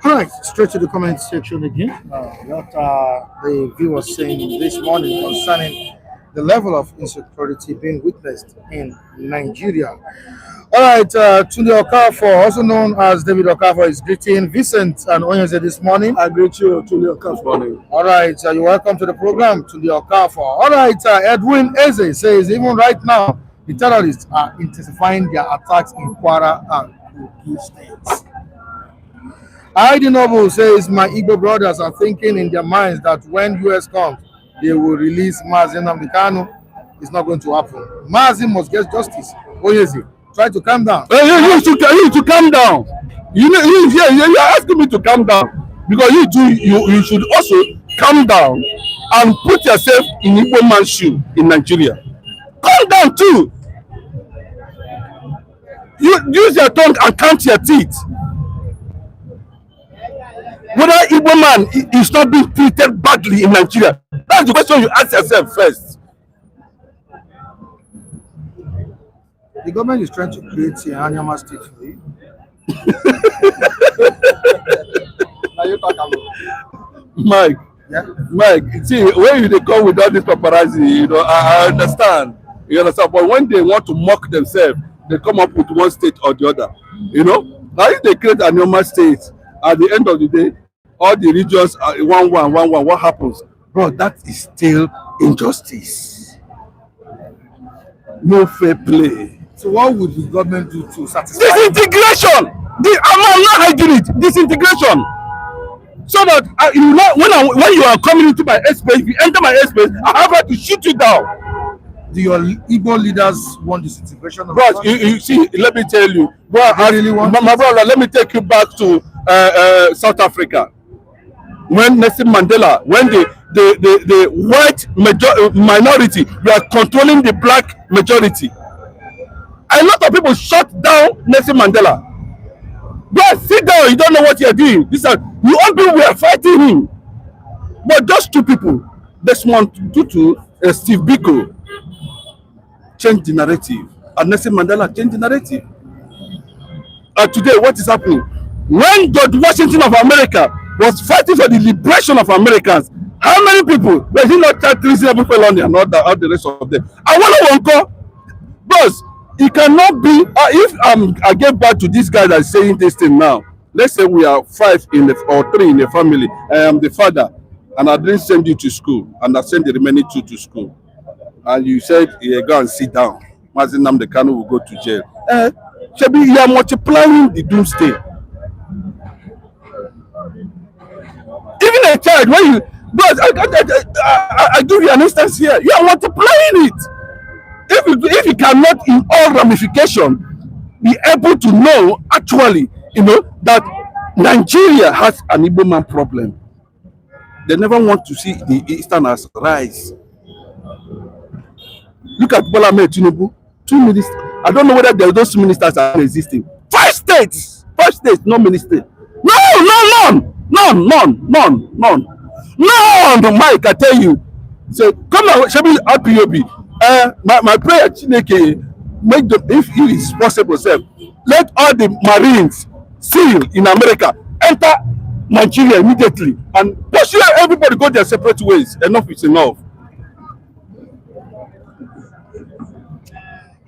All right, straight to the comment section again. What are the viewers saying this morning concerning the level of insecurity being witnessed in Nigeria? All right, Tunde Okafor, also known as David Okafor, is greeting Vincent and Onyeze this morning. I greet you, Tunde Okafor. All right, you're welcome to the program, Tunde Okafor. All right, Edwin Eze says even right now, the terrorists are intensifying their attacks in Kwara and Kogi states. HADIN Noble says my Igbo brothers are thinking in their minds that when US comes, they will release Mazi Nnamdi Kanu. It's not going to happen. Mazi must get justice. Oyezi, try to calm down. You should calm down. You're asking me to calm down because you should also calm down and put yourself in Igbo man's shoe in Nigeria. Calm down too. You use your tongue and count your teeth. Whether Igbo man is not being treated badly in Nigeria, that's the question you ask yourself first. The government is trying to create a YAMMA state for you. Now you talk about Mike. Yeah. Mike, see, when they come with all this paparazzi, I understand. You understand? But when they want to mock themselves, they come up with one state or the other. Now if they create a YAMMA state, at the end of the day, all the regions are one. What happens? Bro, that is still injustice. No fair play. So what would the government do to satisfy? Disintegration! I'm not hiding it. Disintegration. So that when you are coming into my airspace, if you enter my airspace, I have to shoot you down. Do your Igbo leaders want disintegration? Bro, you see, let me tell you. Bro, my brother, let me take you back to South Africa. When Nelson Mandela, when the white minority were controlling the black majority, a lot of people shut down Nelson Mandela. Bro, sit down, you don't know what you're doing. You all people were fighting him. But just two people, Desmond Tutu and Steve Biko, changed the narrative. And Nelson Mandela changed the narrative. Today, what is happening? When George Washington of America was fighting for the liberation of Americans, how many people were he not reasonable people on and all the rest of them? I want to go, boss. It cannot be if I get back to this guy that's saying this thing now. Let's say we are 5 or 3 in the family. I am the father, and I didn't send you to school, and I sent the remaining 2 to school. And you said, yeah, go and sit down. Mazi Nnamdi Kanu will go to jail. Shebi, you are multiplying the doomsday. Even a child, when you, but I give you an instance here. You are multiplying it. If you cannot, in all ramification, be able to know actually, that Nigeria has an Igbo man problem, they never want to see the Easterners rise. Look at Bola Ahmed Tinubu, 2 ministers. I don't know whether those 2 ministers are existing. 5 states, no minister. None. Mike, I tell you. So come on, Shebi RPOB. My prayer, Chineke, make them, if it is possible, let all the Marines SEAL in America enter Nigeria immediately and pursue everybody go their separate ways. Enough is enough.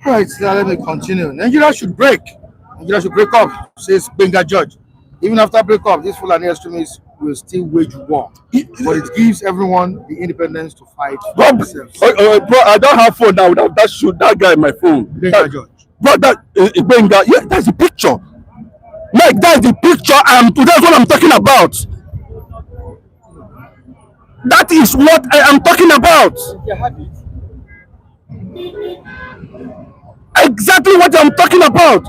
All right, now let me continue. Nigeria should break up, says Benga Judge. Even after breakup, these Fulani extremists will still wage war. But it gives everyone the independence to fight for themselves. Bro, I don't have phone now without that guy in my phone. Benga Judge. Bro, Benga, yeah, that's the picture. Like, that's the picture, and that's what I'm talking about. That is what I am talking about. Exactly what I'm talking about.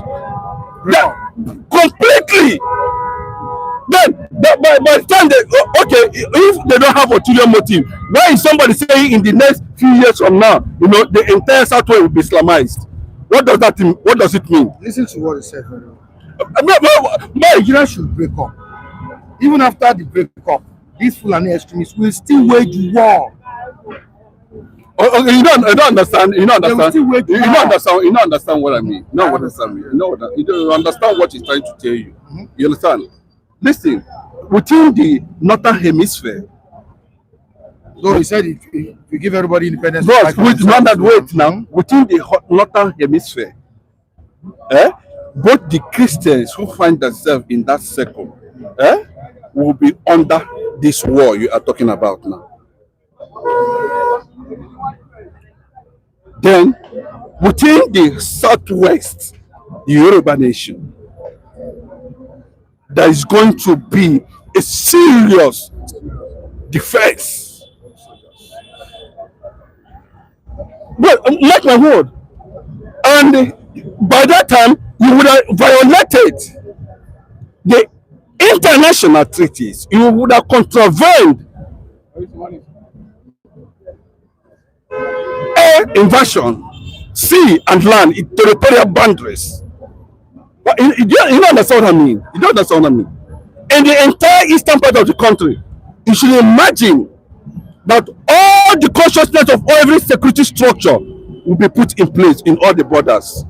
Completely. Then, by the time if they don't have ulterior motive, why is somebody saying in the next few years from now, the entire Southwest will be Islamized? What does that mean? What does it mean? Listen to what he said. Nigeria should break up. even after the breakup, these Fulani extremists will still wage war. You don't understand. You don't They will understand. still wage You war. don't understand. You don't understand what I mean. You don't understand. You don't understand what he's trying to tell you. You understand? Listen, within the northern hemisphere. So he said if you give everybody independence. Bros, wait now. Within the northern hemisphere, both the Christians who find themselves in that circle, will be under this war you are talking about now. Then, within the southwest, the Yoruba nation, there is going to be a serious defense. But mark my word, and by that time you would have violated the international treaties. You would have contravened air invasion, sea and land, territorial boundaries. But you don't understand what I mean. You don't understand what I mean. In the entire eastern part of the country, you should imagine that all the consciousness of every security structure will be put in place in all the borders.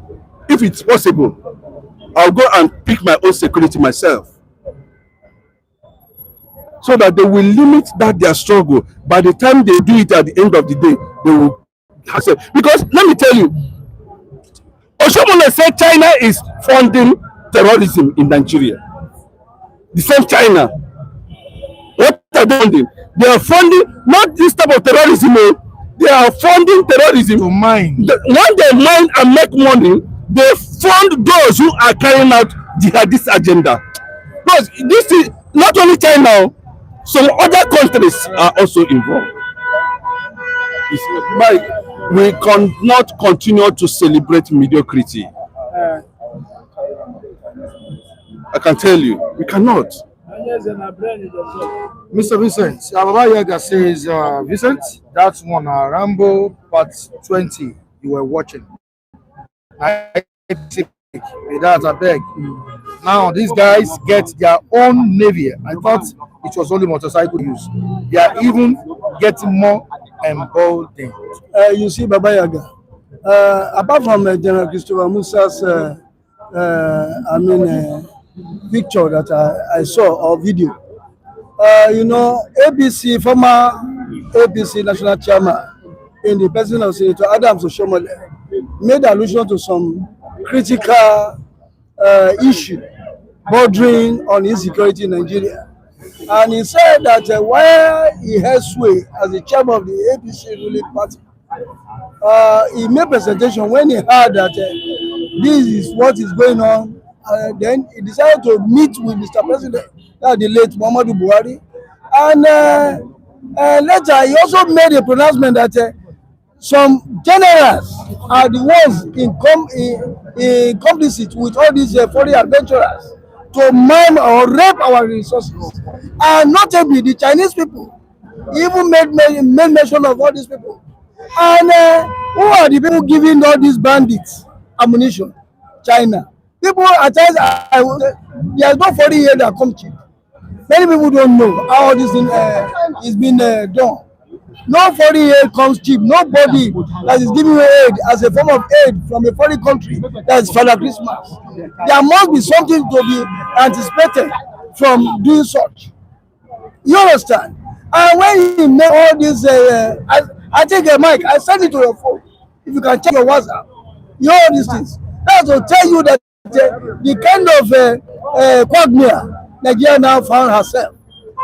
If it's possible, I'll go and pick my own security myself, so that they will limit that their struggle. By the time they do it at the end of the day, they will accept. Because let me tell you, Oshomole said China is funding terrorism in Nigeria. The same China. What are they funding? They are funding not this type of terrorism. They are funding terrorism to mine. When they mine and make money, they fund those who are carrying out jihadist agenda. Because this is not only China, some other countries are also involved. We cannot continue to celebrate mediocrity. I can tell you, we cannot. Mr. Vincent, Ababa Yaga says, Vincent, that's one Rambo Part 20 you were watching. That's a beg. Now these guys get their own navy. I thought it was only motorcycle use. They are even getting more emboldened. You see, Baba Yaga, apart from General Christopher Musa's, picture that I saw or video, ABC, former ABC national chairman in the person of Senator Adams Oshomole, made allusion to some critical issue bordering on insecurity in Nigeria. And he said that while he had sway as the chairman of the APC ruling party, he made presentation when he heard that this is what is going on. Then he decided to meet with Mr. President, the late Muhammadu Buhari. And later he also made a pronouncement that some generals are the ones in complicit with all these foreign adventurers to mine or rape our resources. And notably, the Chinese people even made mention of all these people. And who are the people giving all these bandits ammunition? China. People at times, there's no foreign aid that come cheap. Many people don't know how this thing is being done. No foreign aid comes cheap. Nobody that is giving aid as a form of aid from a foreign country that is Father Christmas. There must be something to be anticipated from doing such. You understand? And when he made all this, I take a mic, I send it to your phone. If you can check your WhatsApp, you know these things. That's to tell you that the kind of quagmire Nigeria now found herself.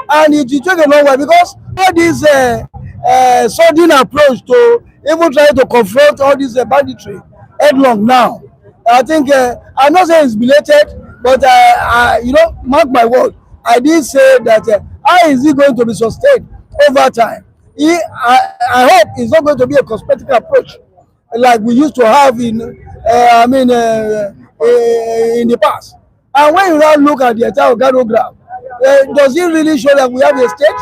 And it took a long while because all this sudden approach to even trying to confront all this banditry headlong now. I think, I'm not saying it's belated, but mark my word, I did say that how is it going to be sustained over time? I hope it's not going to be a cosmetic approach like we used to have in the past. And when you now look at the entire organogram, does it really show that we have a state?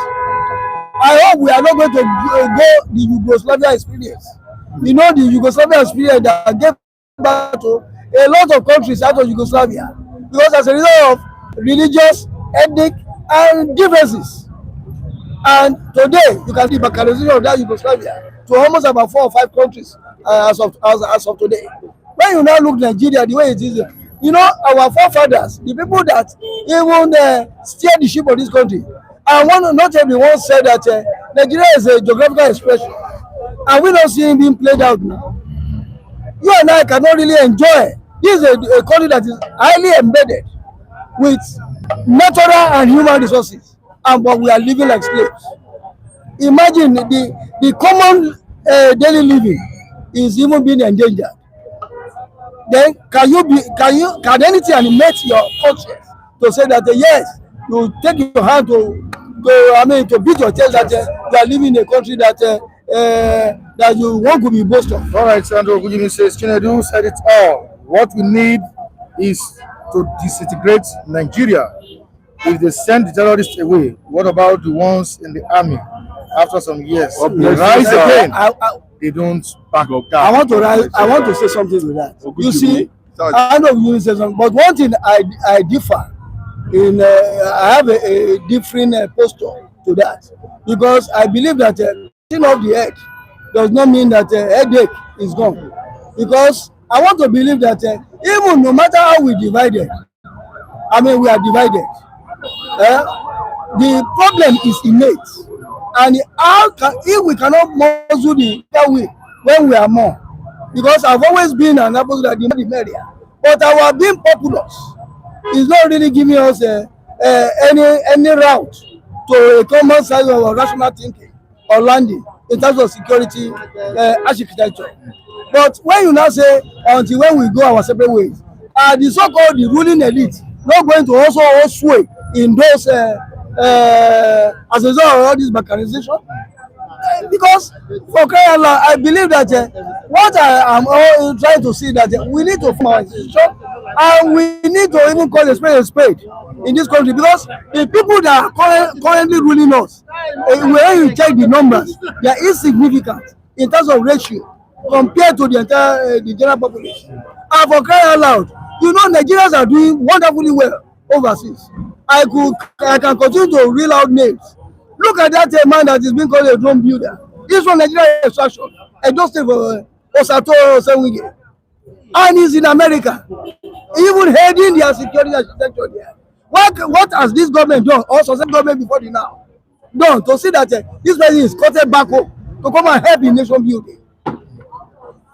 I hope we are not going to go the Yugoslavia experience. You know, the Yugoslavia experience that gave back to a lot of countries out of Yugoslavia, because as a result of religious, ethnic, and differences. And today, you can see the balkanization of that Yugoslavia to almost about 4 or 5 countries as of today. When you now look Nigeria, the way it is, you know, our forefathers, the people that even steer the ship of this country, and one not everyone said that Nigeria is a geographical expression, and we don't see it being played out now. You and I cannot really enjoy. This is a country that is highly embedded with natural and human resources, and but we are living like slaves. Imagine the common daily living is even being endangered. Then can anything animate your conscience to say that yes, you take your hand to beat your chest that you are living in a country that that you want to be boast of. All right, Sandro Gujimi says, Chinedu said it all. What we need is to disintegrate Nigeria. If they send the terrorists away, what about the ones in the army? After some years, they rise again. They don't back up down. I want to say something to that. You see, I know you say something, but one thing I differ in. I have a different posture to that, because I believe that cutting off the head does not mean that headache is gone. Because I want to believe that even no matter how we divided, I mean we are divided. The problem is innate. And if we cannot muzzle the way when we are more, because I've always been an opposite that the media, but our being populous is not really giving us any route to a common size of our rational thinking or landing in terms of security architecture. But when you now say until when we go our separate ways, the so-called the ruling elite not going to also hold sway in those as a result of all this balkanization, because for crying out loud, I believe that what I am trying to see that we need to form our institution, and we need to even call a spade in this country, because the people that are currently ruling us, when you check the numbers, they are insignificant in terms of ratio compared to the entire the general population. And for crying out loud, you know, Nigerians are doing wonderfully well overseas. I can continue to reel out names. Look at that man that is being called a drone builder. He's from Nigerian extraction. I just say for Osato Senwige. And he's in America. Even heading their security architecture there. What has this government done, or some government before the now, done to see that this person is cutting back home to come and help in nation building?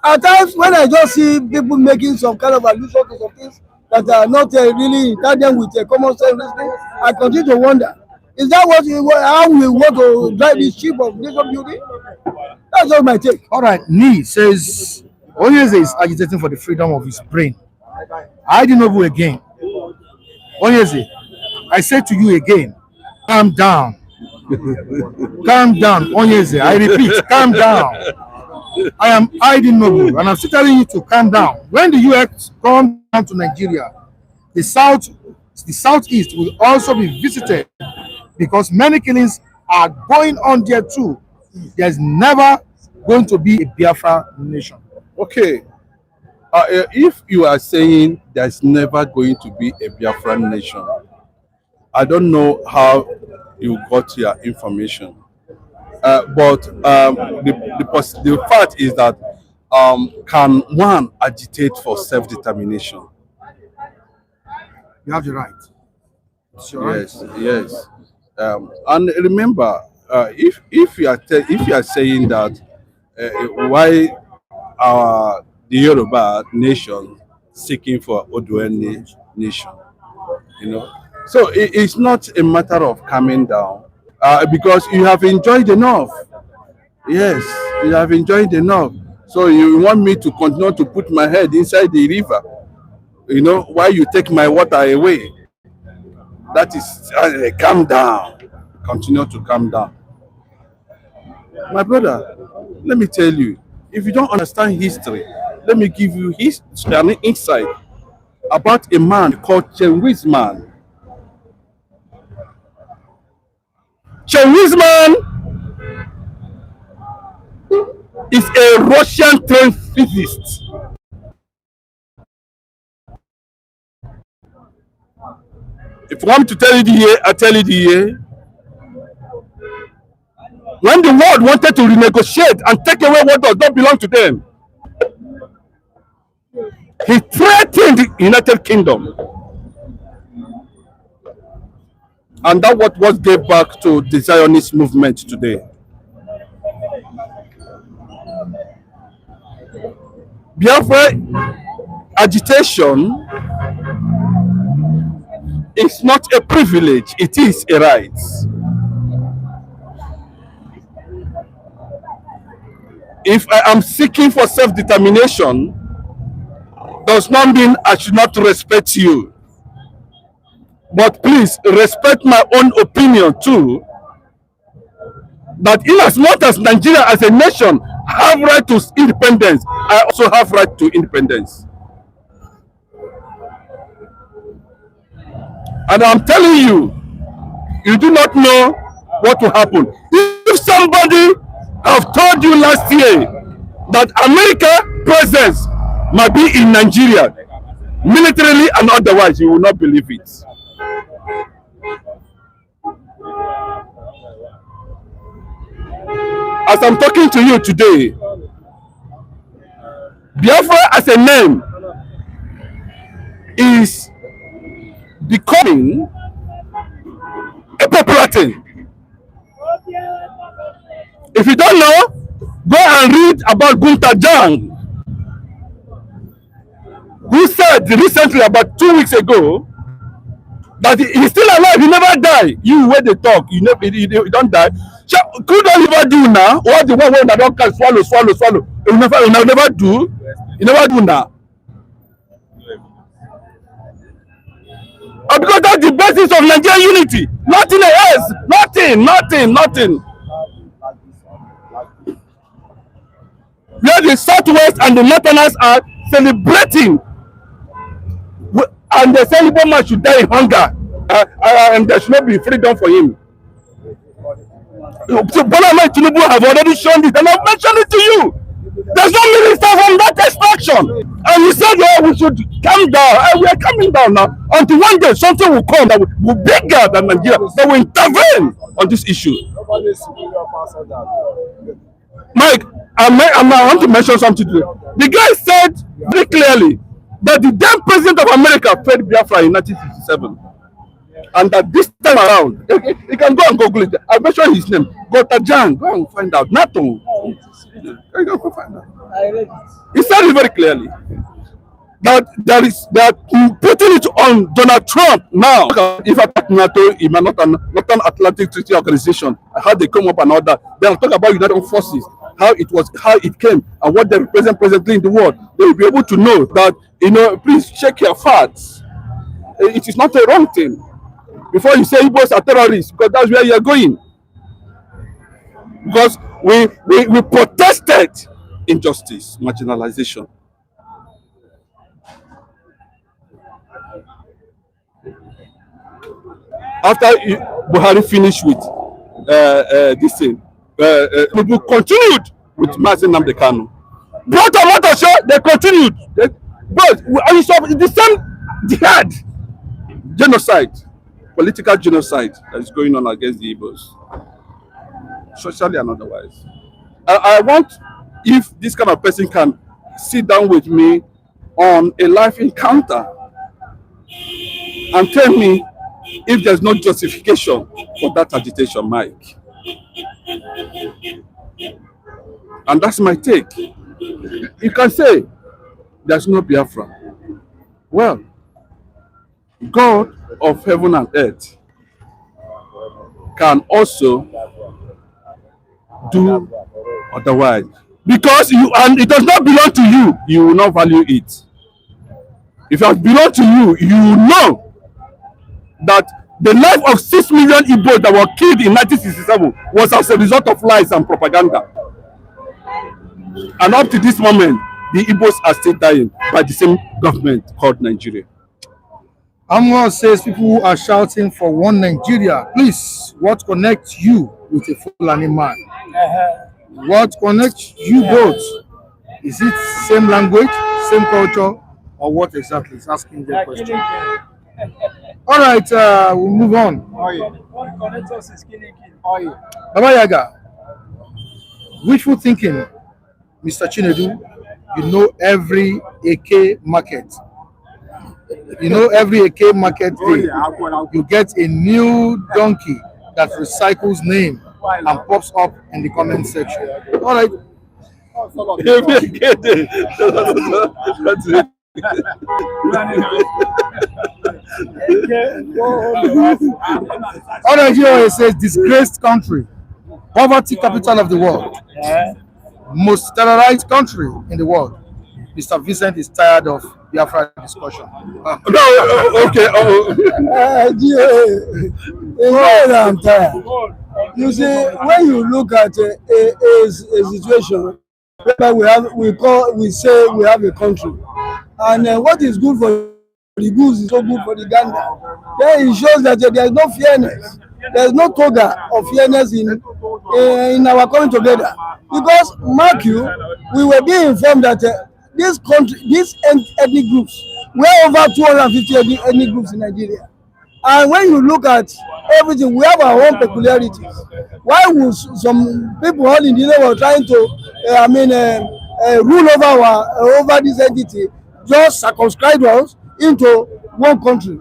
At times, when I just see people making some kind of allusion to some things that are not really in tandem with common sense reasoning, I continue to wonder, is that how we want to drive this ship of nation building? That's just my take. All right, Ni says, Onyeze is agitating for the freedom of his brain. I didn't know again. Onyeze, I say to you again, calm down. Calm down, Onyeze. I repeat, calm down. I am Aiden Noble, and I'm still telling you to calm down. When the US come down to Nigeria, the southeast will also be visited, because many killings are going on there too. There's never going to be a Biafra nation. Okay. If you are saying there's never going to be a Biafra nation, I don't know how you got your information. But the fact is that can one agitate for self-determination? You have the right. It's your Yes, right. Yes. And remember, if you are saying that why the Yoruba nation seeking for Oduene nation, you know, so it's not a matter of calming down. Because you have enjoyed enough. Yes, you have enjoyed enough. So you want me to continue to put my head inside the river, you know, while you take my water away. That is, calm down. Continue to calm down. My brother, let me tell you, if you don't understand history, let me give you an insight about a man called Chengiz Man. Chengiz Man is a Russian trained physicist. If you want me to tell you the year, I tell you the year. When the world wanted to renegotiate and take away what does not belong to them, he threatened the United Kingdom. And that what gave back to the Zionist movement today. Biafra agitation is not a privilege, it is a right. If I am seeking for self-determination, does not mean I should not respect you. But please respect my own opinion too. That in as much as Nigeria as a nation have right to independence, I also have right to independence. And I'm telling you, you do not know what will happen. If somebody have told you last year that America presence might be in Nigeria, militarily and otherwise, you will not believe it. As I'm talking to you today, Biafra as a name is becoming a popular thing. If you don't know, go and read about Gunta Jang, who said recently, about 2 weeks ago, that he's still alive, he never die. You where they talk, you don't die. So, could Oliver do now? Or the one that don't can swallow. You never do. You never do now. Because that's the basis of Nigerian unity. Nothing else. Nothing. Where the Southwest and the Northerners are celebrating, and they say Igbo man should die in hunger, and there should not be freedom for him. So Bola Tinubu have already shown it, and I've mentioned it to you. There's no minister from that extraction, and we said, yeah, we should calm down. And we are coming down now. Until one day something will come that will be bigger than Nigeria, that will intervene on this issue. Mike, I want to mention something today. The guy said very clearly that the then president of America fed Biafra in 1967. And that this time around, you can go and Google it. I'll mention his name. Gotajan, go and find out. Nato. Go find out. He said it very clearly. That they are putting it on Donald Trump now. If I talk NATO, it might not an Atlantic Treaty Organization, how they come up and all that. They'll talk about United Forces, how it came, and what they represent presently in the world. They will be able to know that, please check your facts. It is not a wrong thing. Before you say Igbos are terrorists, because that's where you're going. Because we protested injustice, marginalization. After Buhari finished with this thing, we continued with Mazi Nnamdi Kanu. Brought a lot of show, they continued. But the same jihad, genocide, political genocide that is going on against the Igbos, socially and otherwise. I want, if this kind of person can sit down with me on a live encounter and tell me if there's no justification for that agitation, Mike. And that's my take. You can say there's no Biafra. Well, God of heaven and earth can also do otherwise. Because it does not belong to you, you will not value it. If it belongs to you, you will know that the life of 6 million Igbos that were killed in 1967 was as a result of lies and propaganda. And up to this moment, the Igbos are still dying by the same government called Nigeria. Amwa says people who are shouting for one Nigeria. Please, what connects you with a Fulani man? What connects you both? Is it same language, same culture, or what exactly? He's asking the question. All right, we'll move on. Baba Yaga, wishful thinking, Mr. Chinedu. You know every AK market. You know every AK market day, you get a new donkey that recycles name and pops up in the comment section. All right. All Nigeria says disgraced country, poverty capital of the world, most terrorized country in the world. Mr. Vincent is tired of Biafra discussion. No, okay. I'm tired. You see, when you look at a situation whereby we say we have a country, and what is good for the goose is so good for the gander. Then it shows that there is no fairness. There is no toga of fairness in our coming together. Because, mark you, we were being informed that this country, these ethnic groups, we are over 250 ethnic groups in Nigeria. And when you look at everything, we have our own peculiarities. Why would some people all in the world trying to, rule over this entity, just circumscribe us into one country?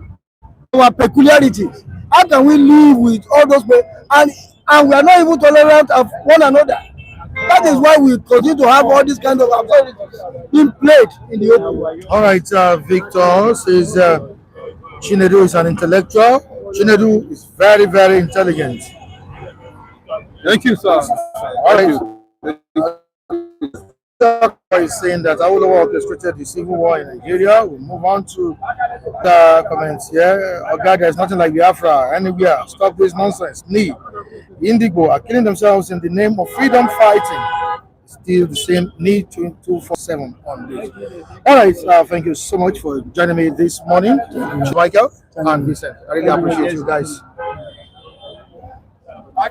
Our peculiarities. How can we live with all those people? And we are not even tolerant of one another. That is why we continue to have all these kinds of absurdities being played in the open. All right, Victor says Chinedu is an intellectual. Chinedu is very, very intelligent. Thank you, sir. All right. Is saying that Awolowo orchestrated the civil war in Nigeria. We'll move on to the comments here. Oh God, there's nothing like Biafra anywhere. Stop this nonsense. Indigo are killing themselves in the name of freedom fighting. Still the same need 247 on this. All right, thank you so much for joining me this morning, Michael and Vincent. I really appreciate you guys.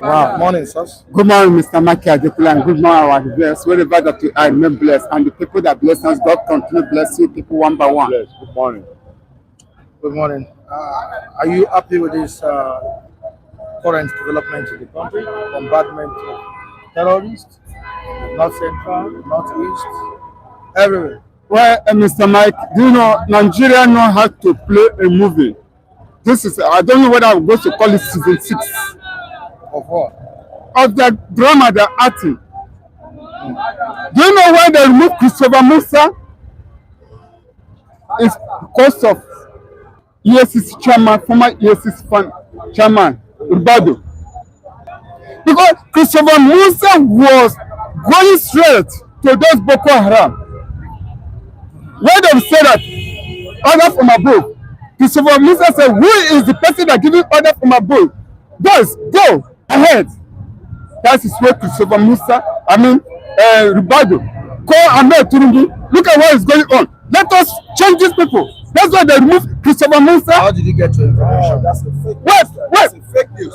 Wow, morning, sir. Good morning, Mr. Maki Adekunle. Good morning, our viewers. Wherever that you are, remain blessed. And the people that bless us, God continue to bless you, people one by one. Yes, good morning. Good morning. Are you happy with this current development in the country? Bombardment of terrorists, North Central, Northeast, everywhere. Well, Mr. Mike, do you know Nigeria know how to play a movie? This is, I don't know whether I'm going to call it season 6. Of what? Of the drama they're acting. Do you know why they removed Christopher Musa? It's because of ESCC chairman, former ESCC chairman, Ubado. Because Christopher Musa was going straight to those Boko Haram. When they say that order from above, Christopher Musa said, who is the person that giving order from above? Guys, go ahead. That is where Christopher Musa, Rubado, call Ahmed Turungi. Look at what is going on. Let us change these people. That's why they remove Christopher Musa. How did you get to information? That's a fake news. That's a fake news.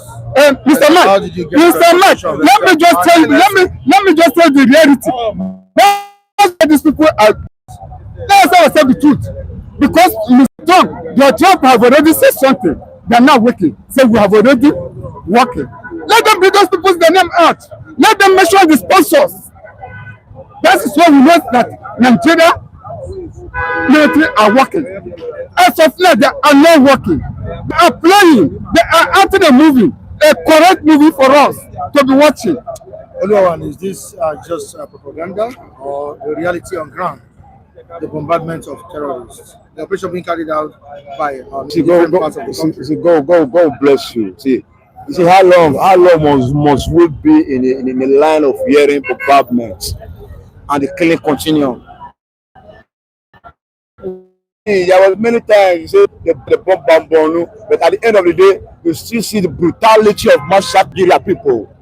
Mr. Mike, how did you get Mr. Mike, let me just tell you, let me just tell the reality. That's why these people are. Let us say the truth. Because Mr. Trump, your Trump have already said something. They are not working. So we have already working. Let them bring those people's their name out. Let them mention the sponsors. That is why we know that Nigeria military are working. As of now, they are not working. They are playing. They are acting a movie, a correct movie for us to be watching. Oluwawan, is this just propaganda or the reality on ground? The bombardment of terrorists, the operation being carried out by different parts of the country. God bless you. See, how long must we be in the line of hearing bombardments and the killing continue? There was many times you say the bomb Borno, but at the end of the day, you still see the brutality of massacring people.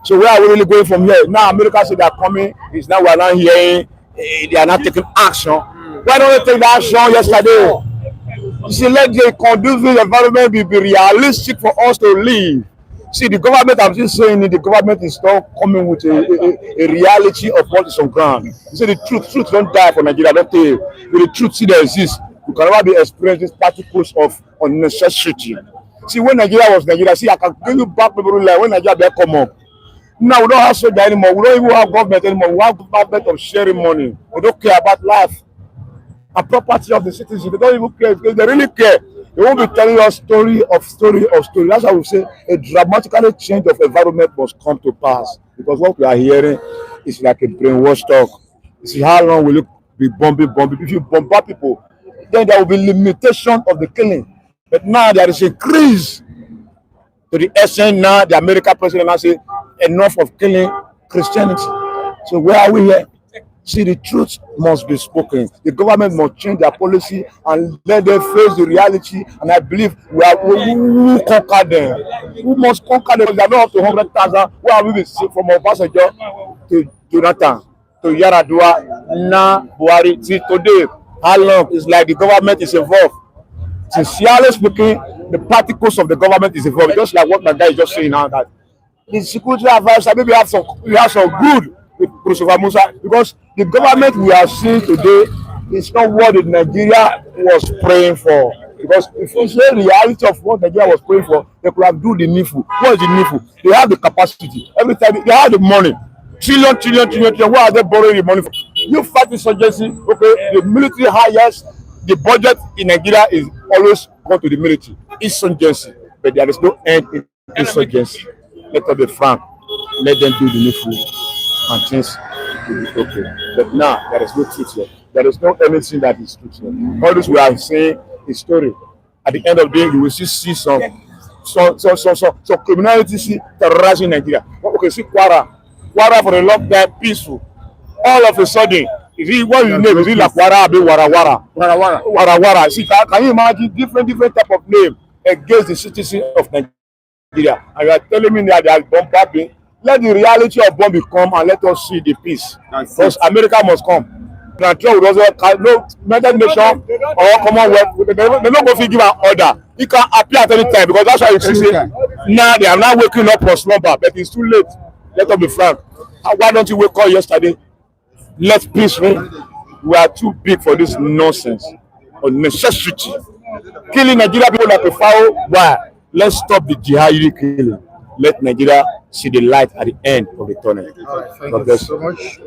So where are we really going from here? Now America said they are coming. It's now we are not hearing. They are not taking action. Why don't they take the action yesterday? You see, let the conducive environment be realistic for us to live. See, the government, I'm just saying, the government is not coming with a reality of what is on ground. You see, the truth don't die for Nigeria. Don't tell you. The truth still exists. you can never be experiencing particles of unnecessity. See, when Nigeria was Nigeria, see, I can give you back memory like when Nigeria come up. Now we don't have soldier anymore. We don't even have government anymore. We have government of sharing money. They don't care about life and property of the citizens. They don't even care because they really care. They won't be telling us story of story of story. That's why we say a dramatically change of environment must come to pass. Because what we are hearing is like a brainwash talk. You see, how long will you be bombing? If you bombard people, then there will be limitation of the killing. But now there is a increase to the extent now the American president now say enough of killing Christianity. So where are we here? See, the truth must be spoken. The government must change their policy and let them face the reality. And I believe we will conquer them. We must conquer them. They are not up to 100,000. Where have we been from Obasanjo to Jonathan to Yaradua, now Buhari? See, today, how long? It's like the government is involved. Sincerely speaking, the particles of the government is involved. Just like what my guy is just saying now, that the security advisor maybe have some good with Christopher Musa, because the government we are seeing today is not what the Nigeria was praying for. Because if you say the reality of what Nigeria was praying for, they could have do the needful. What is the needful? They have the capacity. Every time they have the money. Trillion. Where are they borrowing the money from? You fight insurgency, okay, the military hires, the budget in Nigeria is always go to the military. Insurgency. But there is no end in insurgency. Let us be frank. Let them do the needful and things will be okay. But now there is no truth here. There is no anything that is truth here. All this we are saying is story. At the end of the day, you will see some criminality see terrorizing Nigeria. Okay, see Kwara for a long time peaceful. All of a sudden, is it what is the name? Is it like Kwara? Wara. See, can you imagine different type of name against the citizens of Nigeria? And you are telling me that they are bombarding. Let the reality of bombing come and let us see the peace. Because America must come. Nigeria will also no United Nations or Commonwealth. They don't go to give an order. It can appear at any time, because that's why you see now they are now waking up from slumber, but it's too late. Let us be frank. Why don't you wake up yesterday? Let peace reign. We are too big for this nonsense or necessity. Killing Nigeria people like a fowl. Why? Let's stop the jihadi killing. Let Nigeria see the light at the end of the tunnel. All right, thank you so much.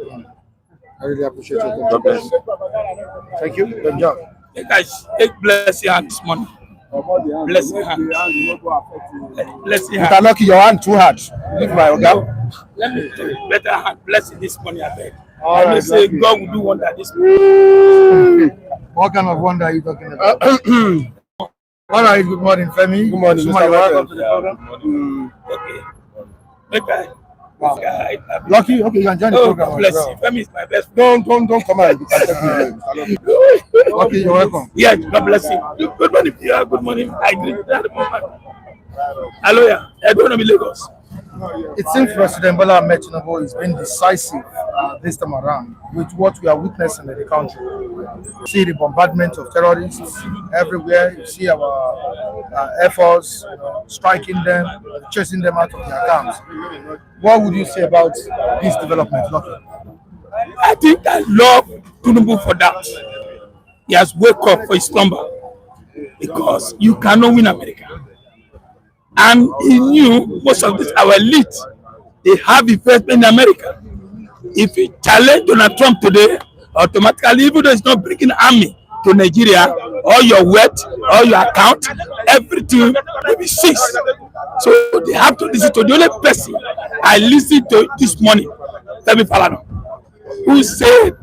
I really appreciate your God bless. Thank you. Good job. Hey guys, bless your hand this morning. Bless your hand. Bless your hand. Mr. Lucky, your hand too hard. Leave my organ. Let me take better hand. Bless it this morning, I beg. All right, say Lucky. God will do wonder this morning. What kind of wonder are you talking about? All right, good morning, Femi. Good morning, Suma, Mr. welcome to the program. Okay. Okay. Wow. Lucky, okay, you can join the program. God bless as you. well. Femi is my best friend. Don't come out. Lucky, you're welcome. Yeah, God bless you. Good morning, Pierre. Good morning. I greet you at the moment. Hello, yeah. Economy Lagos. It seems President Bola Ahmed Tinubu is being decisive this time around with what we are witnessing in the country. You see the bombardment of terrorists everywhere. You see our Air Force striking them, chasing them out of their camps. What would you say about this development, Lucky? I think I love Tinubu for that. He has woke up for his slumber, because you cannot win America. And he knew most of this, our elite, they have investment in America. If you challenge Donald Trump today, automatically, even though it's not bringing army to Nigeria, all your wealth, all your account, everything will be seized. So they have to listen to the only person I listened to this morning, Femi Falana, who said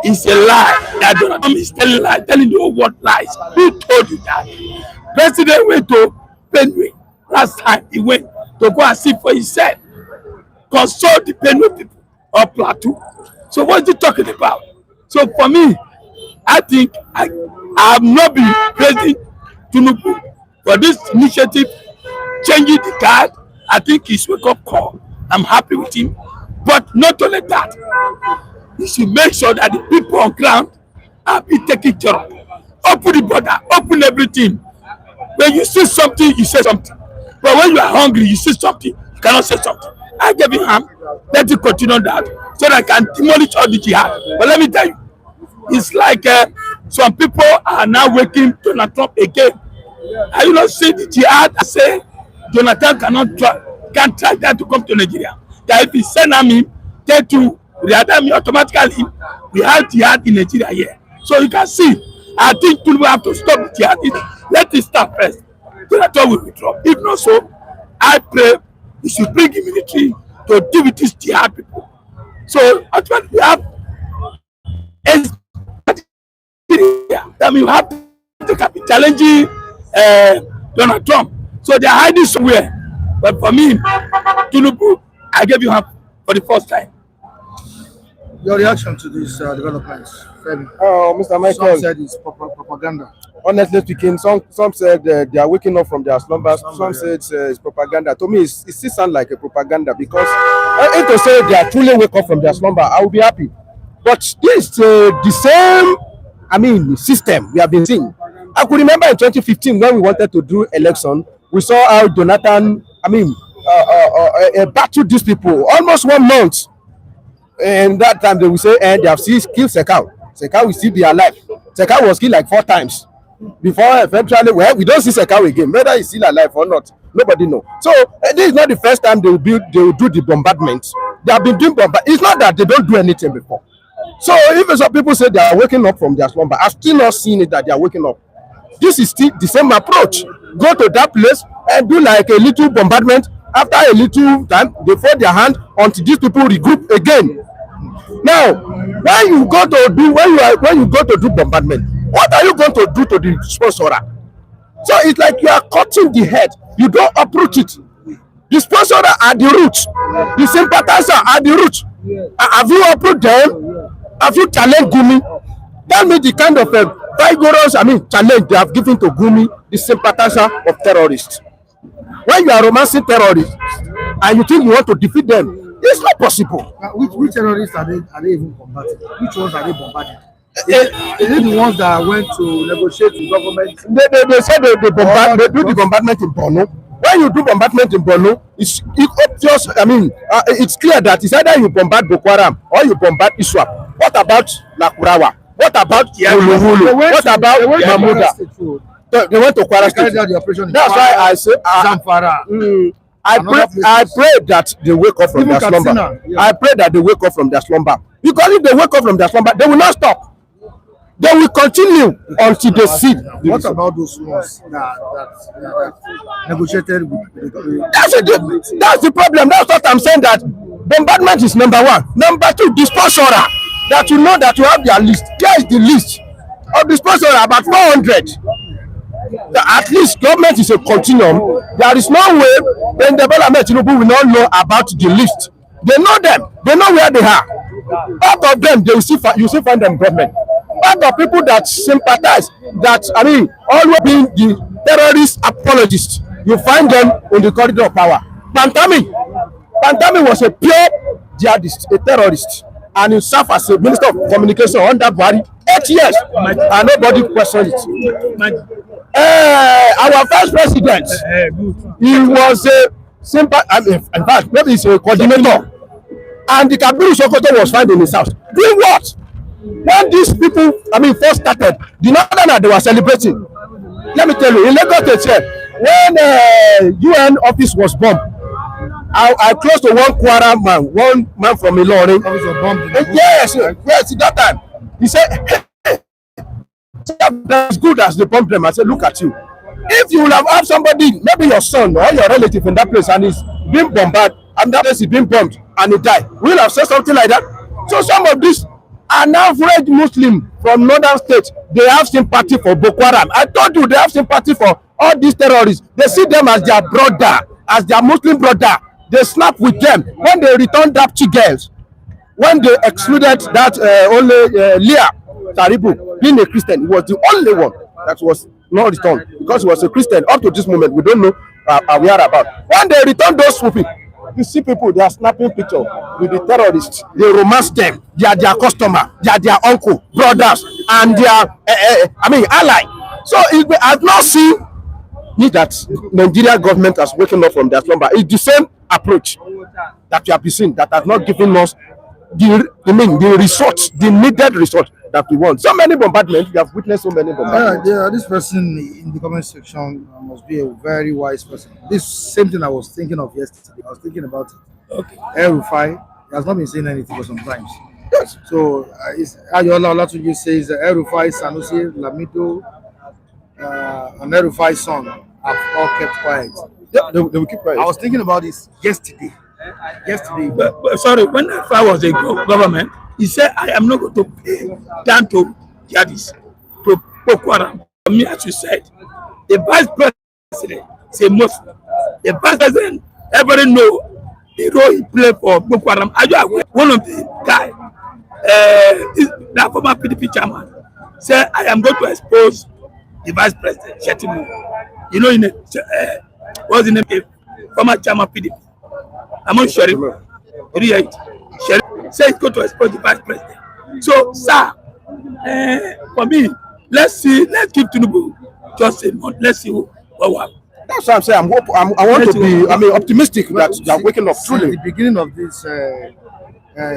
it's a lie that Donald Trump is telling lies, telling the whole world lies. Who told you that? President went to Benue. Last time he went to go and see for himself, consult the Benue people of Plateau. So what is he talking about? So for me, I think I have not been praising Tinubu for this initiative, changing the guard. I think he's wake up call. I'm happy with him. But not only that, he should make sure that the people on ground are being taken care of. Open the border, open everything. When you see something, you say something. But when you are hungry, you see something, you cannot say something. I gave him hand. Let him continue that so that I can demolish all the jihad. But let me tell you, it's like some people are now waking Donald Trump again. Are you not seeing the jihad? I say Jonathan can't try that to come to Nigeria. That if he send army, tell to react me automatically, we have jihad in Nigeria here. So you can see, I think people have to stop the jihad. Let it start first. Jonathan will withdraw. If not so, I pray we should bring the military to deal with these jihad people. So ultimately we have that we have to be challenging Donald Trump. So they are hiding somewhere. But for me, Tinubu, I gave you half for the first time. Your reaction to these developments, Femi? Mr. Michael. Some said it's propaganda. Honestly speaking, some said they are waking up from their slumbers. Some said it's propaganda. To me, it still sounds like a propaganda because if to say they are truly wake up from their slumber, I will be happy. But this the same, system we have been seeing. I could remember in 2015 when we wanted to do election, we saw how Jonathan, battled these people almost 1 month. And that time they will say, they have killed Sekau. Sekau will still be alive. Sekau was killed like 4 times. Before eventually, we don't see Sekau again. Whether he's still alive or not, nobody knows. So this is not the first time they will do the bombardment. They have been doing bombardment. It's not that they don't do anything before. So even some people say they are waking up from their slumber, I've still not seen it that they are waking up. This is still the same approach. Go to that place and do like a little bombardment. After a little time, they fold their hand until these people regroup again. Now, when you go to do bombardment, what are you going to do to the sponsorer? So it's like you are cutting the head. You don't uproot it. The sponsorer are the roots. The sympathizer are the roots. Have you uprooted them? Have you challenged Gumi? Tell me the kind of vigorous, challenge they have given to Gumi, the sympathizer of terrorists. When you are romancing terrorists and you think you want to defeat them, it's not possible. Which terrorists are they even combating? Which ones are they bombarding? Is it the ones that went to negotiate with government? They say they do the bombardment in Borno. When you do bombardment in Borno, it's obvious. It's clear that it's either you bombard Boko Haram or you bombard Iswap. What about Nakurawa? What about Hulu? What about Mamuda? They went to Kwara State. That's why I say Zamfara. I pray that they wake up from their slumber. Katsina, yeah. I pray that they wake up from their slumber. Because if they wake up from their slumber, they will not stop. They will continue until they see. What about those ones that negotiated with the That's the problem. That's what I'm saying, that bombardment is number 1. Number 2, the sponsorer. That you know that you have their list. Here is the list of the sponsorer, about 400. At least government is a continuum. There is no way when the development will not know about the list. They know them. They know where they are. Part of them, you still find them government. Part of people that sympathize, that always being the terrorist apologists, you find them in the corridor of power. Pantami was a pure jihadist, a terrorist, and he served as a minister of communication under Buhari 8 years, and nobody questioned it. Our first president, he was a in fact, maybe he's a coordinator, and the Kabiru Sokoto was found in his house. Doing what? When these people, first started, the Northerners, they were celebrating. Let me tell you, in Lagos State, when UN office was bombed, I close to one man from Ilorin. Yes, that time. He said, hey, that's good as they bomb them. I said, look at you. If you will have somebody, maybe your son or your relative in that place, and he's being bombarded, and that place is being bombed, and he died, we will have said something like that. So some of these an average Muslim from northern states, they have sympathy for Boko Haram. I told you, they have sympathy for all these terrorists. They see them as their brother, as their Muslim brother. They snap with them. When they returned up to girls, when they excluded that only Leah Taribu, being a Christian, he was the only one that was not returned because he was a Christian. Up to this moment, we don't know we are about. When they returned those swooping, you see people, they are snapping pictures with the terrorists. They romance them. They are their customer. They are their uncle, brothers, and their ally. So I've not seen that Nigerian government has waken up from their slumber. It's the same approach that you have been seeing that has not given us the I mean, the result, the needed result that we want. So many bombardments, we have witnessed so many bombardments. This person in the comment section must be a very wise person. This same thing I was thinking of yesterday. I was thinking about it. Okay. Air Rufai has not been saying anything for some times. Yes. So, Ayola Olatunji says Air Rufai, Sanusi, Lamido, and Air Rufai's son have all kept quiet. Yeah, they will keep quiet. I was thinking about this yesterday. But sorry, when I was a government, he said, I am not going to pay down to jihadists, to Boko Haram. For me, as you said, the vice president is a Muslim. The vice president, everybody know the role he played for Boko Haram. Are you aware? One of the guys, that former PDP chairman, said, I am going to expose the vice president, Shetimu. You know, what's the name? Former chairman PDP. I'm not sure. Sheriff said he's going to expose the vice president. So, sir, for me, let's give Tinubu just a month. Let's see what will happen. That's what I'm saying. I want to be, optimistic that they are waking up truly. At the beginning of this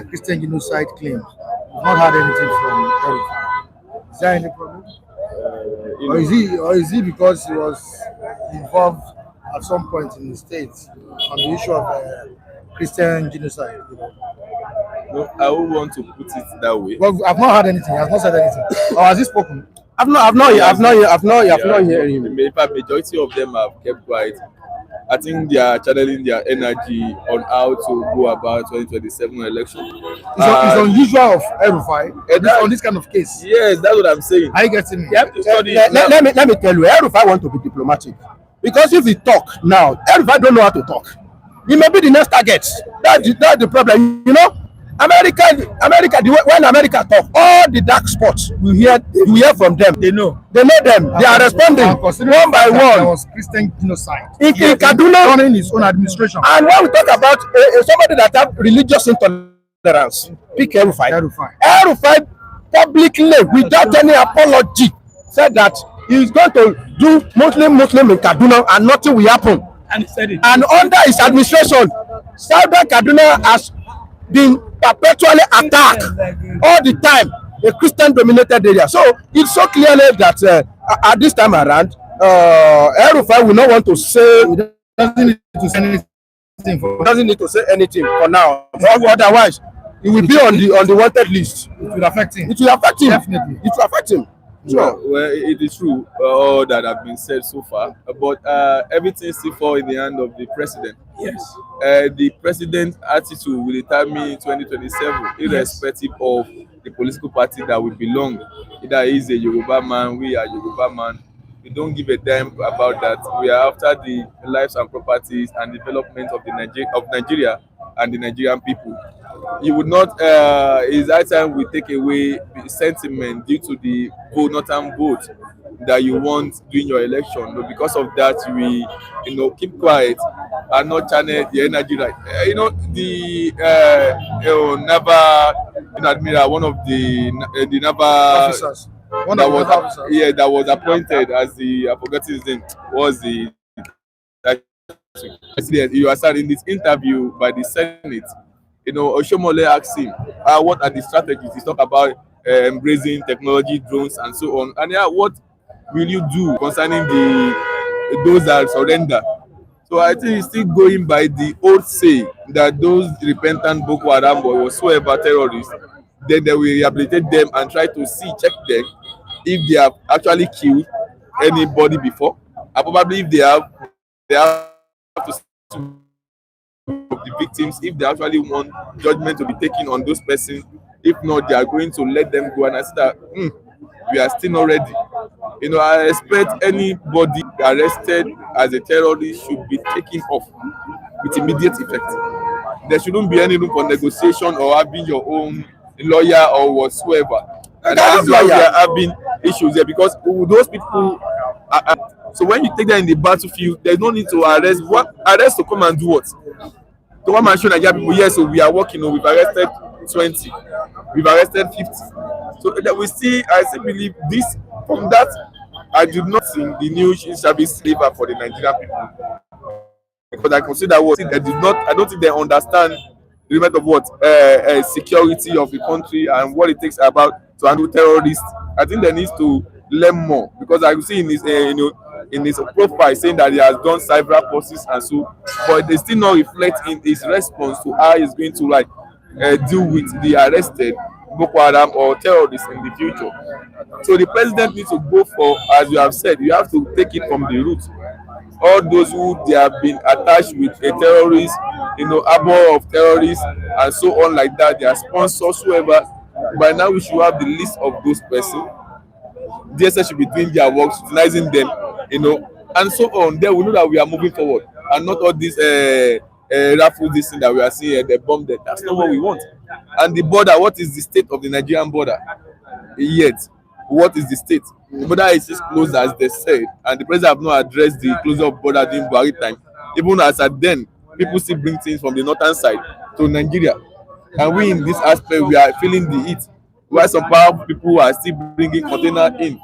Christian genocide claim, we've not had anything from Eric. Is there any problem? Or is he because he was involved at some point in the States on the issue of Christian genocide? No, I would want to put it that way. Well, I've not heard anything. He has not said anything. Or has he spoken? I've not heard him. In fact, majority of them have kept quiet. I think they are channeling their energy on how to go about 2027 election. It's unusual of El-Rufai on this kind of case. Yes, that's what I'm saying. Are you getting me? You have to study. Let me tell you, El-Rufai want to be diplomatic. Because if he talk now, El-Rufai don't know how to talk. He may be the next target. That's the problem. You know, America. When America talk, all the dark spots you hear from them. They know them. They are responding one by one. There was Christian genocide in Kaduna during his own administration. And when we talk about somebody that have religious intolerance, pick El-Rufai. El-Rufai publicly, without any apology, said that he is going to do Muslim in Kaduna and nothing will happen. And he said it. And under his administration, Southern Kaduna has been perpetually attacked all the time, a Christian-dominated area. So it's so clearly that at this time around, El-Rufai will not want to say. Doesn't need to say anything for now. Otherwise, he will be on the wanted list. It will affect him. It will affect him. Definitely. It will affect him. Well, it is true, all that have been said so far, but everything still falls in the hand of the president. Yes. The president's attitude will determine 2027, irrespective of the political party that we belong. Either he's a Yoruba man, we are Yoruba man. We don't give a damn about that. We are after the lives and properties and development of Nigeria and the Nigerian people. You would not, is that time we take away the sentiment due to the Northern vote that you want during your election. But because of that, we, keep quiet and not channel the energy right. The naval admiral, one of the naval officers, that was appointed as I forgot his name, was the president. You are starting this interview by the Senate. Oshomole asked him, what are the strategies? He talked about embracing technology, drones, and so on. And what will you do concerning those that surrender? So I think he's still going by the old say that those repentant Boko Haram or whatsoever terrorists, then they will rehabilitate them and try to check them if they have actually killed anybody before. And probably if they have to of the victims, if they actually want judgment to be taken on those persons. If not, they are going to let them go. And I said that we are still not ready. I expect anybody arrested as a terrorist should be taken off with immediate effect. There shouldn't be any room for negotiation or having your own lawyer or whatsoever. And that is why we are having issues there, because those people so when you take them in the battlefield, there's no need to arrest. Arrest to come and do what? To come and show Nigerian people, yes, so we are working. We've arrested 20, we've arrested 50. So that I still believe this. From that, I do not think the new service labor for the Nigerian people, because I consider what they do not. I don't think they understand the element of what security of the country and what it takes about to handle terrorists. I think they need to learn more, because I see in his in his profile saying that he has done several courses and so, but they still not reflect in his response to how he's going to like deal with the arrested Boko Haram or terrorists in the future. So the president needs to go for, as you have said, you have to take it from the root. All those who they have been attached with a terrorist, harbor of terrorists and so on like that, their sponsors, whoever. By now we should have the list of those persons. DSS should be doing their work, utilizing them, and so on. Then we know that we are moving forward, and not all this raffle this thing that we are seeing, the bomb that. That's not what we want. And the border, what is the state of the Nigerian border? Yet, what is the state? The border is just closed as they said, and the president have not addressed the closure of border during Buhari time. Even as at then, people still bring things from the northern side to Nigeria, and we in this aspect we are feeling the heat. While some powerful people are still bringing container in.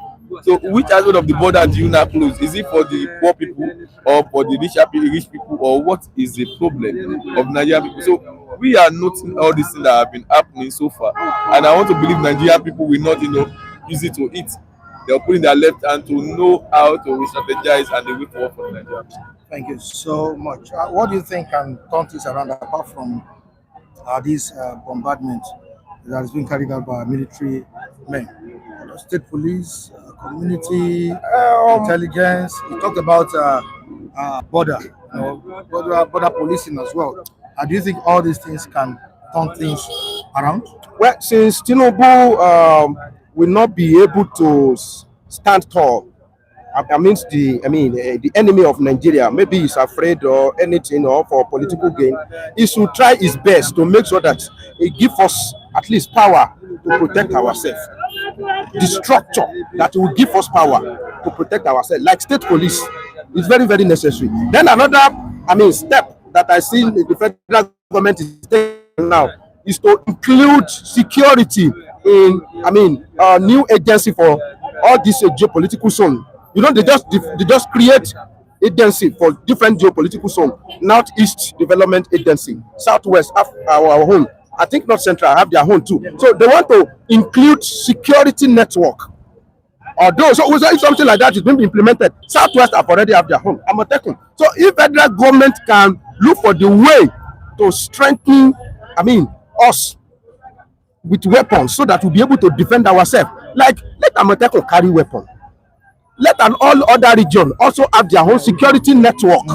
So which aspect of the border do you now close? Is it for the poor people or for the rich people, or what is the problem of Nigerian people? So we are noting all these things that have been happening so far, and I want to believe Nigerian people will not, use it to eat. They're putting their left hand to know how to strategize and the way forward for Nigeria. Thank you so much. What do you think can turn things around apart from this bombardment that has been carried out by military men? State police, community intelligence. We talked about border, border policing as well. Do you think all these things can turn things around? Well, since Tinubu will not be able to stand tall amidst the enemy of Nigeria, maybe he's afraid or anything, or for political gain, he should try his best to make sure that he gives us at least power to protect ourselves. The structure that will give us power to protect ourselves, like state police, is very, very necessary. Then another, step that I see the federal government is taking now is to include security in, a new agency for all this geopolitical zone. They just create agency for different geopolitical zone. Northeast Development Agency, Southwest have our own. I think North Central have their own too. So they want to include security network. Although, so if something like that is being implemented, Southwest have already have their own. So if federal government can look for the way to strengthen, us with weapons, so that we'll be able to defend ourselves. Like, let Amotekun carry weapon. Let all other regions also have their own security network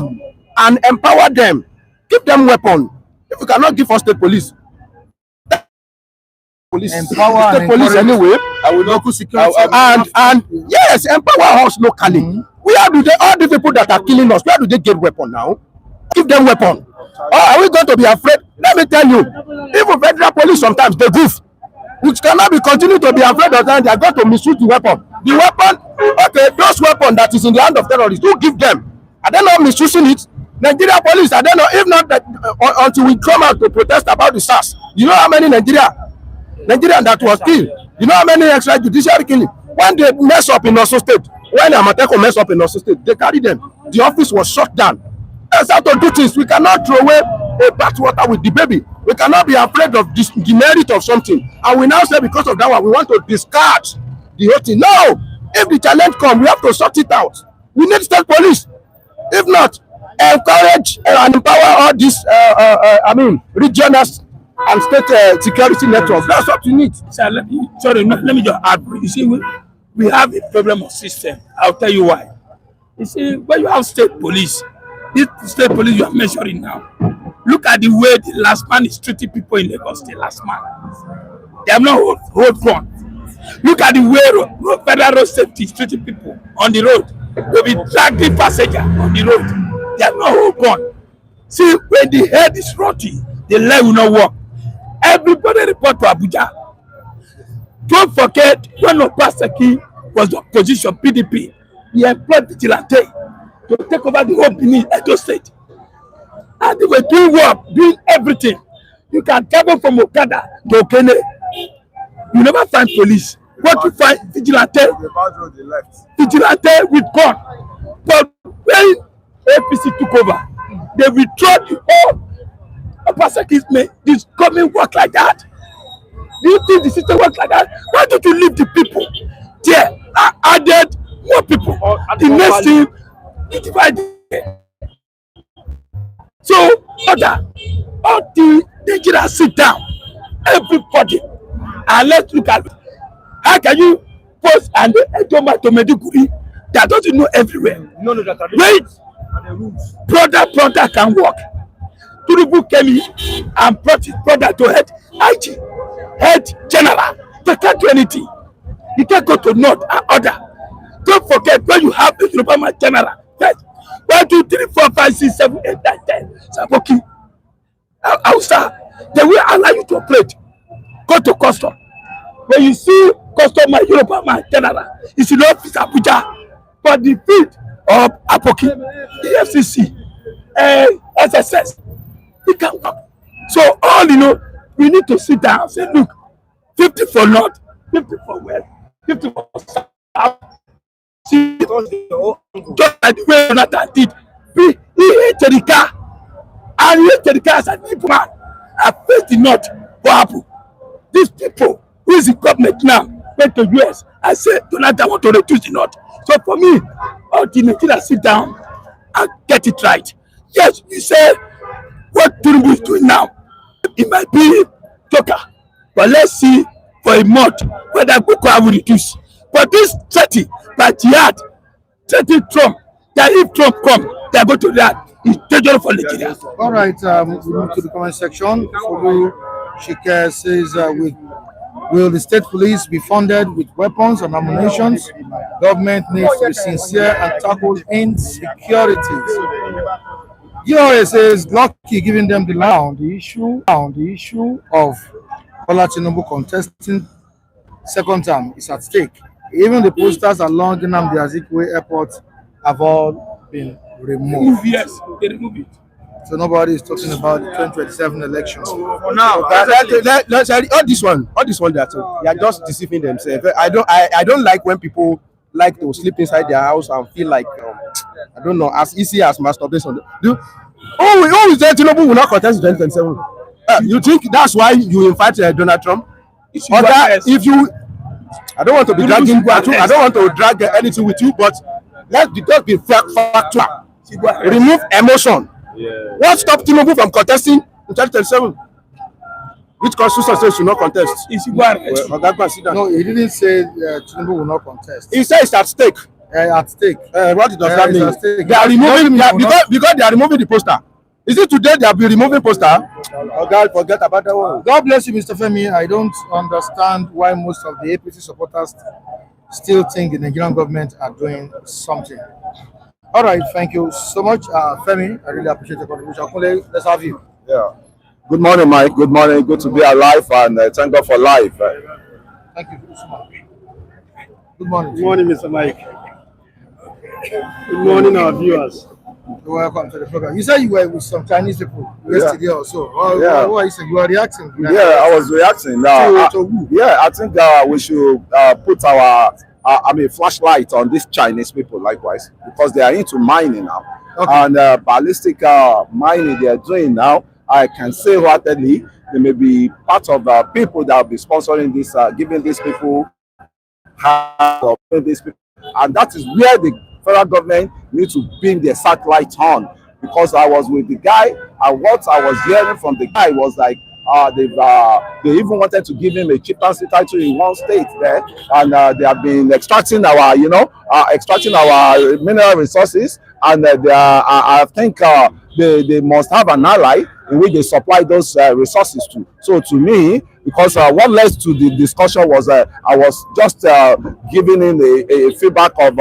and empower them. Give them weapon. If you cannot give us state police, empower state police anyway. Local security and yes, empower us locally. Where do all the people that are killing us, where do they get weapon now? Give them weapon. Or are we going to be afraid? Let me tell you, even federal police sometimes they goof. Which cannot be continue to be afraid of them. They are going to misuse the weapon. The weapon, okay, those weapons that is in the hand of terrorists, who give them? Are they not misusing it? Nigeria police, I don't know, if not that, until we come out to protest about the SARS. You know how many Nigerian that was killed? You know how many extrajudicial killing? When they mess up in Osun State, when Amotekun mess up in Osun State, they carry them. The office was shut down. That's how to do things. We cannot throw away a bathwater with the baby. We cannot be afraid of the merit of something. And we now say because of that one, we want to discard the whole thing. No! If the challenge comes, we have to sort it out. We need state police. If not, encourage and empower all these, regional and state security networks. That's what we need. Sir, let me just add. You see, we have a problem of system. I'll tell you why. You see, when you have state police, this state police you are measuring now, look at the way the last man is treating people in Lagos State. Last man, they have no road front. Look at the way federal road safety is treating people on the road. They'll be dragging passenger on the road. They have no road front. See, when the head is rotty, the leg will not work. Everybody report to Abuja. Don't forget when Obaseki was the opposition PDP, he employed vigilante to take over the whole Benin Edo State. And they were doing work, doing everything. You can travel from Okada to Okene. You never find police. What you find? Vigilante. Vigilante with gun. But when APC took over, they withdraw the whole this government work like that? Do you think the system works like that? Why don't you leave the people there? Added more people. The next thing, you divide them. So, all the Nigerians sit down, everybody, and let's look at it. How can you post and Ejodame to Meduguri that doesn't know everywhere? Wait, brother can work. Turubu came in and brought his brother to head IG, head general. They can't do anything. You can't go to north and order. Don't forget when you have a Yoruba general. Yes. 1, 2, 3, 4, 5, 6, 7, 8, 9, 10. Saboki. Hausa. They will allow you to operate. Go to custom. When you see customer Yoruba general, it's in office Abuja. But the field of Apoki, the FCC, SSS, it can work. So all we need to sit down and say, look, 50 for north, 50 for west, 50 for south. See, just like the way Jonathan did. He hated the car, and he hated the car as a deep man. I faced the north. What happened? These people, who is the government now, went to US and said, Jonathan want to reduce the north. So for me, all the Nigerians sit down and get it right. Yes, you say what Tinubu is doing now, it might be joker, but let's see for a month whether Boko Haram will reduce. But this 30 by jihad, 30 Trump, that if Trump come, they are going to react. It's dangerous for Nigeria. All right, we move to the comment section. Fulu Shike says, will the state police be funded with weapons and ammunition? Government needs to be sincere and tackle insecurities. DOA says, lucky giving them the land. The issue of Bola Tinubu contesting second term is at stake. Even the posters along Nnamdi Azikiwe Airport have all been removed. Yes, they remove it. So nobody is talking about the 2027 election. Now, all this one that they are just deceiving themselves. I don't like when people like to sleep inside their house and feel like I don't know, as easy as masturbation. Who is there? Tinubu will not contest in 2027. You think that's why you invite Donald Trump? Or that if you, I don't want to be dragging. I don't want to drag anything with you, but let's just be factual. Remove emotion. Yeah. What stopped Tinubu from contesting in 2027? Which constitution says should not contest? No, he didn't say Tinubu will not contest. He says it's at stake. At stake. What does that mean? They are removing because they are removing the poster. Is it today they have been removing poster? Oh God, forget about that one. God bless you, Mr. Femi. I don't understand why most of the APC supporters still think the Nigerian government are doing something. All right, thank you so much, Femi. I really appreciate your contribution. Let's have you. Yeah. Good morning, Mike. Good morning. Good to be alive, and thank God for life. Thank you so much. Good morning. Good morning, Mr. Mike. Good morning, our viewers. Welcome to the program. You said you were with some Chinese people yesterday or so. Yeah. What are you saying? You are reacting. Yeah, I was reacting. I think we should put our flashlight on these Chinese people likewise, because they are into mining now. Okay. And ballistic mining they are doing now. I can say wholeheartedly they may be part of the people that will be sponsoring this, giving these people and that is where the federal government needs to bring their satellite on. Because I was with the guy, and what I was hearing from the guy was like they even wanted to give him a chieftaincy title in one state there, and they have been extracting our mineral resources, and I think they must have an ally in which they supply those resources to. So to me, because what led to the discussion was I was just giving in a feedback of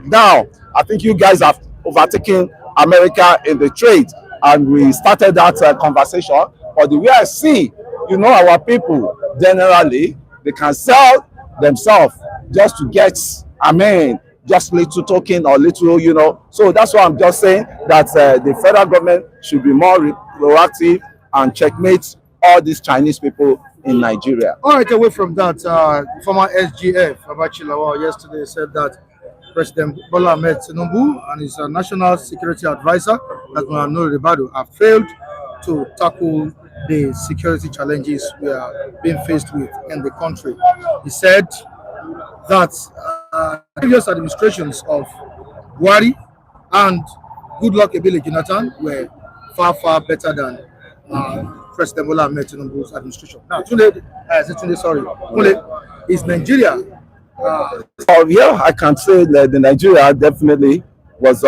now I think you guys have overtaken America in the trade, and we started that conversation. But the way I see, our people generally, they can sell themselves just to get, just little token or little, So that's why I'm just saying that the federal government should be more proactive and checkmate all these Chinese people in Nigeria. All right, away from that, former SGF, Abachi Lawal, yesterday said that President Bola Ahmed Tinubu and his national security advisor, Admiral Nuri Ribadu, have failed to tackle the security challenges we are being faced with in the country. He said that previous administrations of Buhari and Goodluck Ebele Jonathan were far, far better than President Bola Ahmed Tinubu's administration. Now, Tunde, is Nigeria? Yeah, I can say that the Nigeria definitely was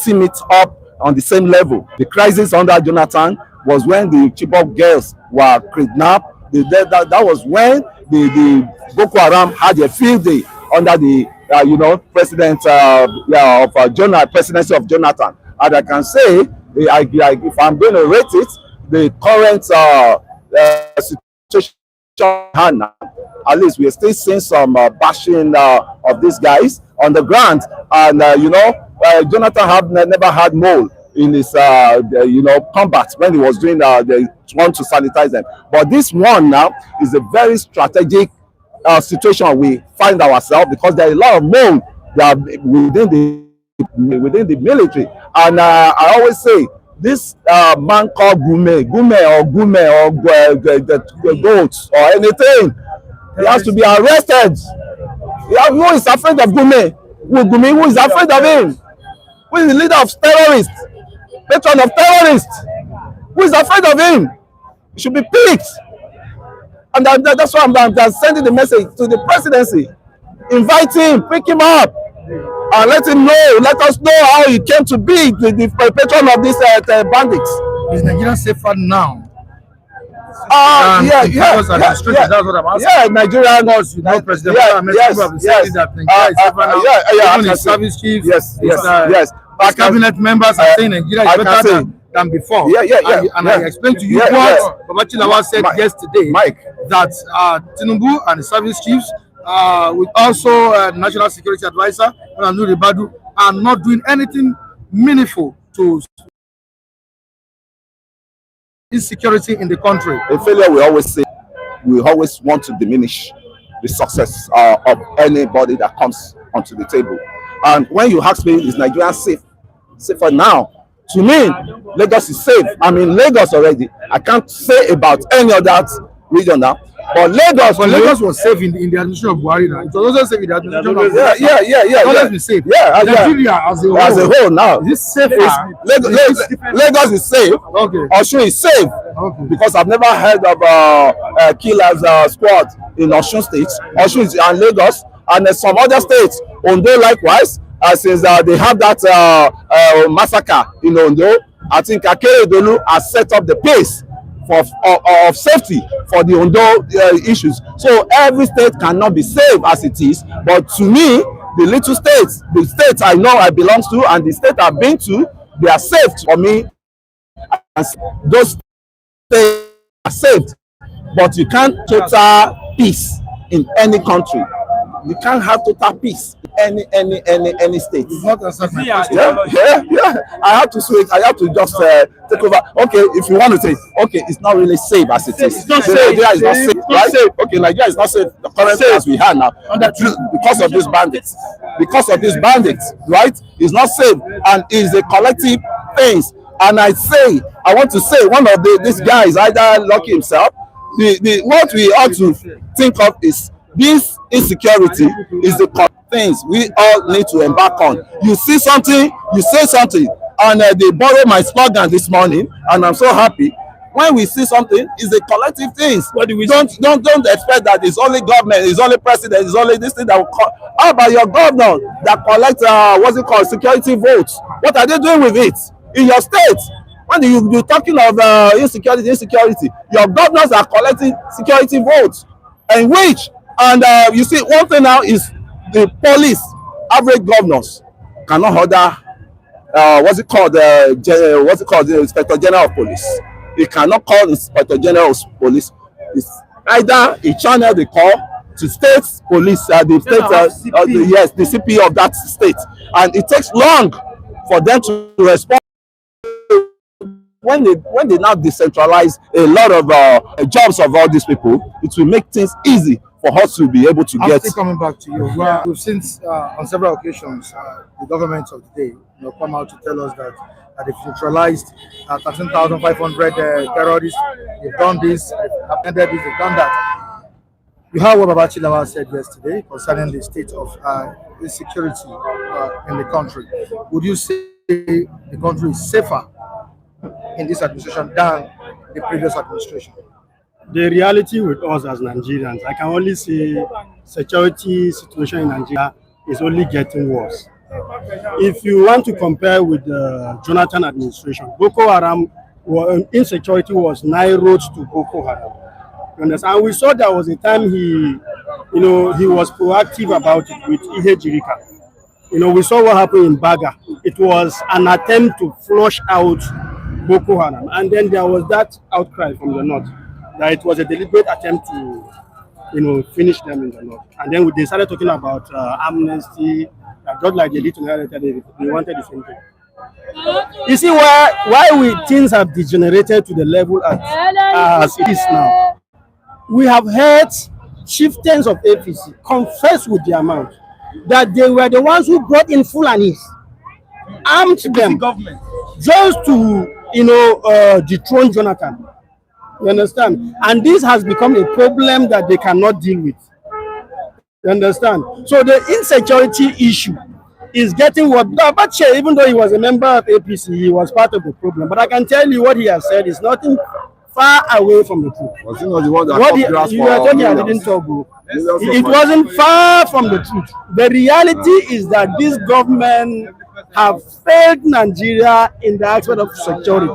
team it up on the same level. The crisis under Jonathan was when the Chibok girls were kidnapped. That was when the Boko Haram had a field day under the presidency of Jonathan. And I can say, if I'm going to rate it, the current situation now, at least we are still seeing some bashing of these guys on the ground, and Jonathan never had mole in his combat when he was doing the one to sanitize them. But this one now is a very strategic situation we find ourselves, because there are a lot of mole that within the military, and I always say this man called Gume or goats or anything, he has to be arrested. Who is afraid of Gume? Who is afraid of him? Who is the leader of terrorists? Patron of terrorists? Who is afraid of him? He should be picked. And that's why I'm sending the message to the presidency. Invite him, pick him up, and let us know how he came to be the patron of these bandits. Is Nigeria safer now? Yeah. That's what I'm asking. Yeah, Nigeria knows. President Ahmed Tinubu have been saying that Nigeria is safer now. Even his service chiefs, yes. His cabinet members are saying Nigeria is better than before. And I explained to you what Babachila said yesterday, that Tinubu and the service chiefs, with also National Security Advisor Nuri Badu, are not doing anything meaningful to insecurity in the country. A failure, we always want to diminish the success of anybody that comes onto the table. And when you ask me, is Nigeria safer now? To me, Lagos is safe. I'm in Lagos already. I can't say about any other region now. But Lagos was safe in the administration of Buhari now. It was also safe in the administration of Buhari. Yeah. Always been safe. Nigeria as a whole now. Is this safe? Lagos is safe. Okay. Osun is safe. Okay. Because I've never heard of killers squad in Osun State. Osun is and Lagos, and some other states, Ondo likewise. Since they have that massacre in Ondo, I think Akeredolu has set up the pace of safety for the Ondo issues. So every state cannot be safe as it is, but to me, the little states, the states I know I belong to and the state I've been to, they are safe for me. And those states are saved, but you can't total peace in any country. You can't have total peace in any state. Not answered my question. Yeah. I have to switch. I have to just take over. Okay, if you want to say, okay, it's not really safe as it is. It's not safe. Nigeria is not safe, right? Okay, Nigeria is not safe. The current as we have now, because of these bandits. Because of these bandits, right? It's not safe, and it's a collective things. And I want to say, one of these guys either lucky himself. What we ought to think of is this insecurity is the things we all need to embark on. You see something, you say something, and they borrow my slogan this morning, and I'm so happy. When we see something, it's a collective things. What do we don't expect that it's only government, it's only president, it's only this thing that will call. How about your governor that collect security votes? What are they doing with it in your state? When you're talking of insecurity, your governors are collecting security votes, and you see, one thing now is the police, average governors cannot order the Inspector General of Police. He cannot call Inspector General of Police. It's either a channel they call to state police, the CP of that state, and it takes long for them to respond. When they now decentralize a lot of jobs of all these people, it will make things easy for us to be able to get. Still coming back to you, we've seen on several occasions the government of the day come out to tell us that they've neutralized 13,500 terrorists. They've done this, they've appended this, they've done that. You heard what Babachi Lawal said yesterday concerning the state of insecurity in the country. Would you say the country is safer in this administration than the previous administration? The reality with us as Nigerians, I can only say security situation in Nigeria is only getting worse. If you want to compare with the Jonathan administration, Boko Haram insecurity was narrowed to Boko Haram. You understand? And we saw there was a time he was proactive about it with Ihe Jirika. We saw what happened in Baga. It was an attempt to flush out Boko Haram, and then there was that outcry from the north that it was a deliberate attempt to, finish them in the north. And then they started talking about amnesty, just like they did to Nigeria. They wanted the same thing. You see why things have degenerated to the level as it is now. We have heard chieftains of APC confess with their mouth that they were the ones who brought in Fulanis, armed them just to dethrone Jonathan. You understand? And this has become a problem that they cannot deal with. You understand? So the insecurity issue is getting what Abacha, even though he was a member of APC, he was part of the problem. But I can tell you what he has said is nothing far away from the truth. Was he not the one that you are talking, I didn't talk, bro. It wasn't far from the truth. The reality is that this government have failed Nigeria in the aspect of security.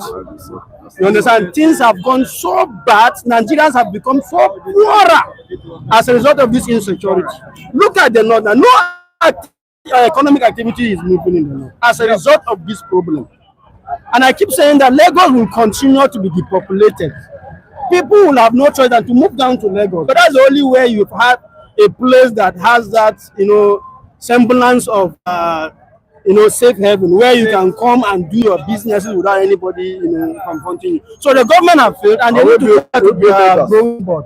You understand? Things have gone so bad, Nigerians have become so poorer as a result of this insecurity. Look at the north. No economic activity is moving in the north as a result of this problem. And I keep saying that Lagos will continue to be depopulated. People will have no choice than to move down to Lagos. But that's the only way you've had a place that has that, semblance of, safe haven, where you can come and do your businesses without anybody, confronting you. So the government have failed, and they need to go back to their drawing board.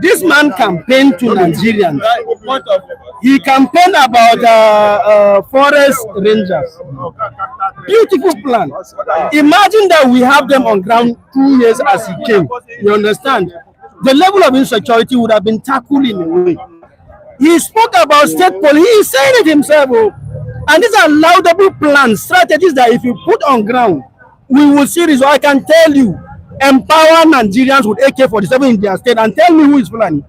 This man campaigned to Nigerians. He campaigned about forest rangers. Beautiful plan. Imagine that we have them on ground 2 years as he came. You understand? The level of insecurity would have been tackled in a way. He spoke about state police. He said it himself. And these are laudable plans, strategies that if you put on ground, we will see results. I can tell you, empower Nigerians with AK-47 in their state and tell me who is Fulani.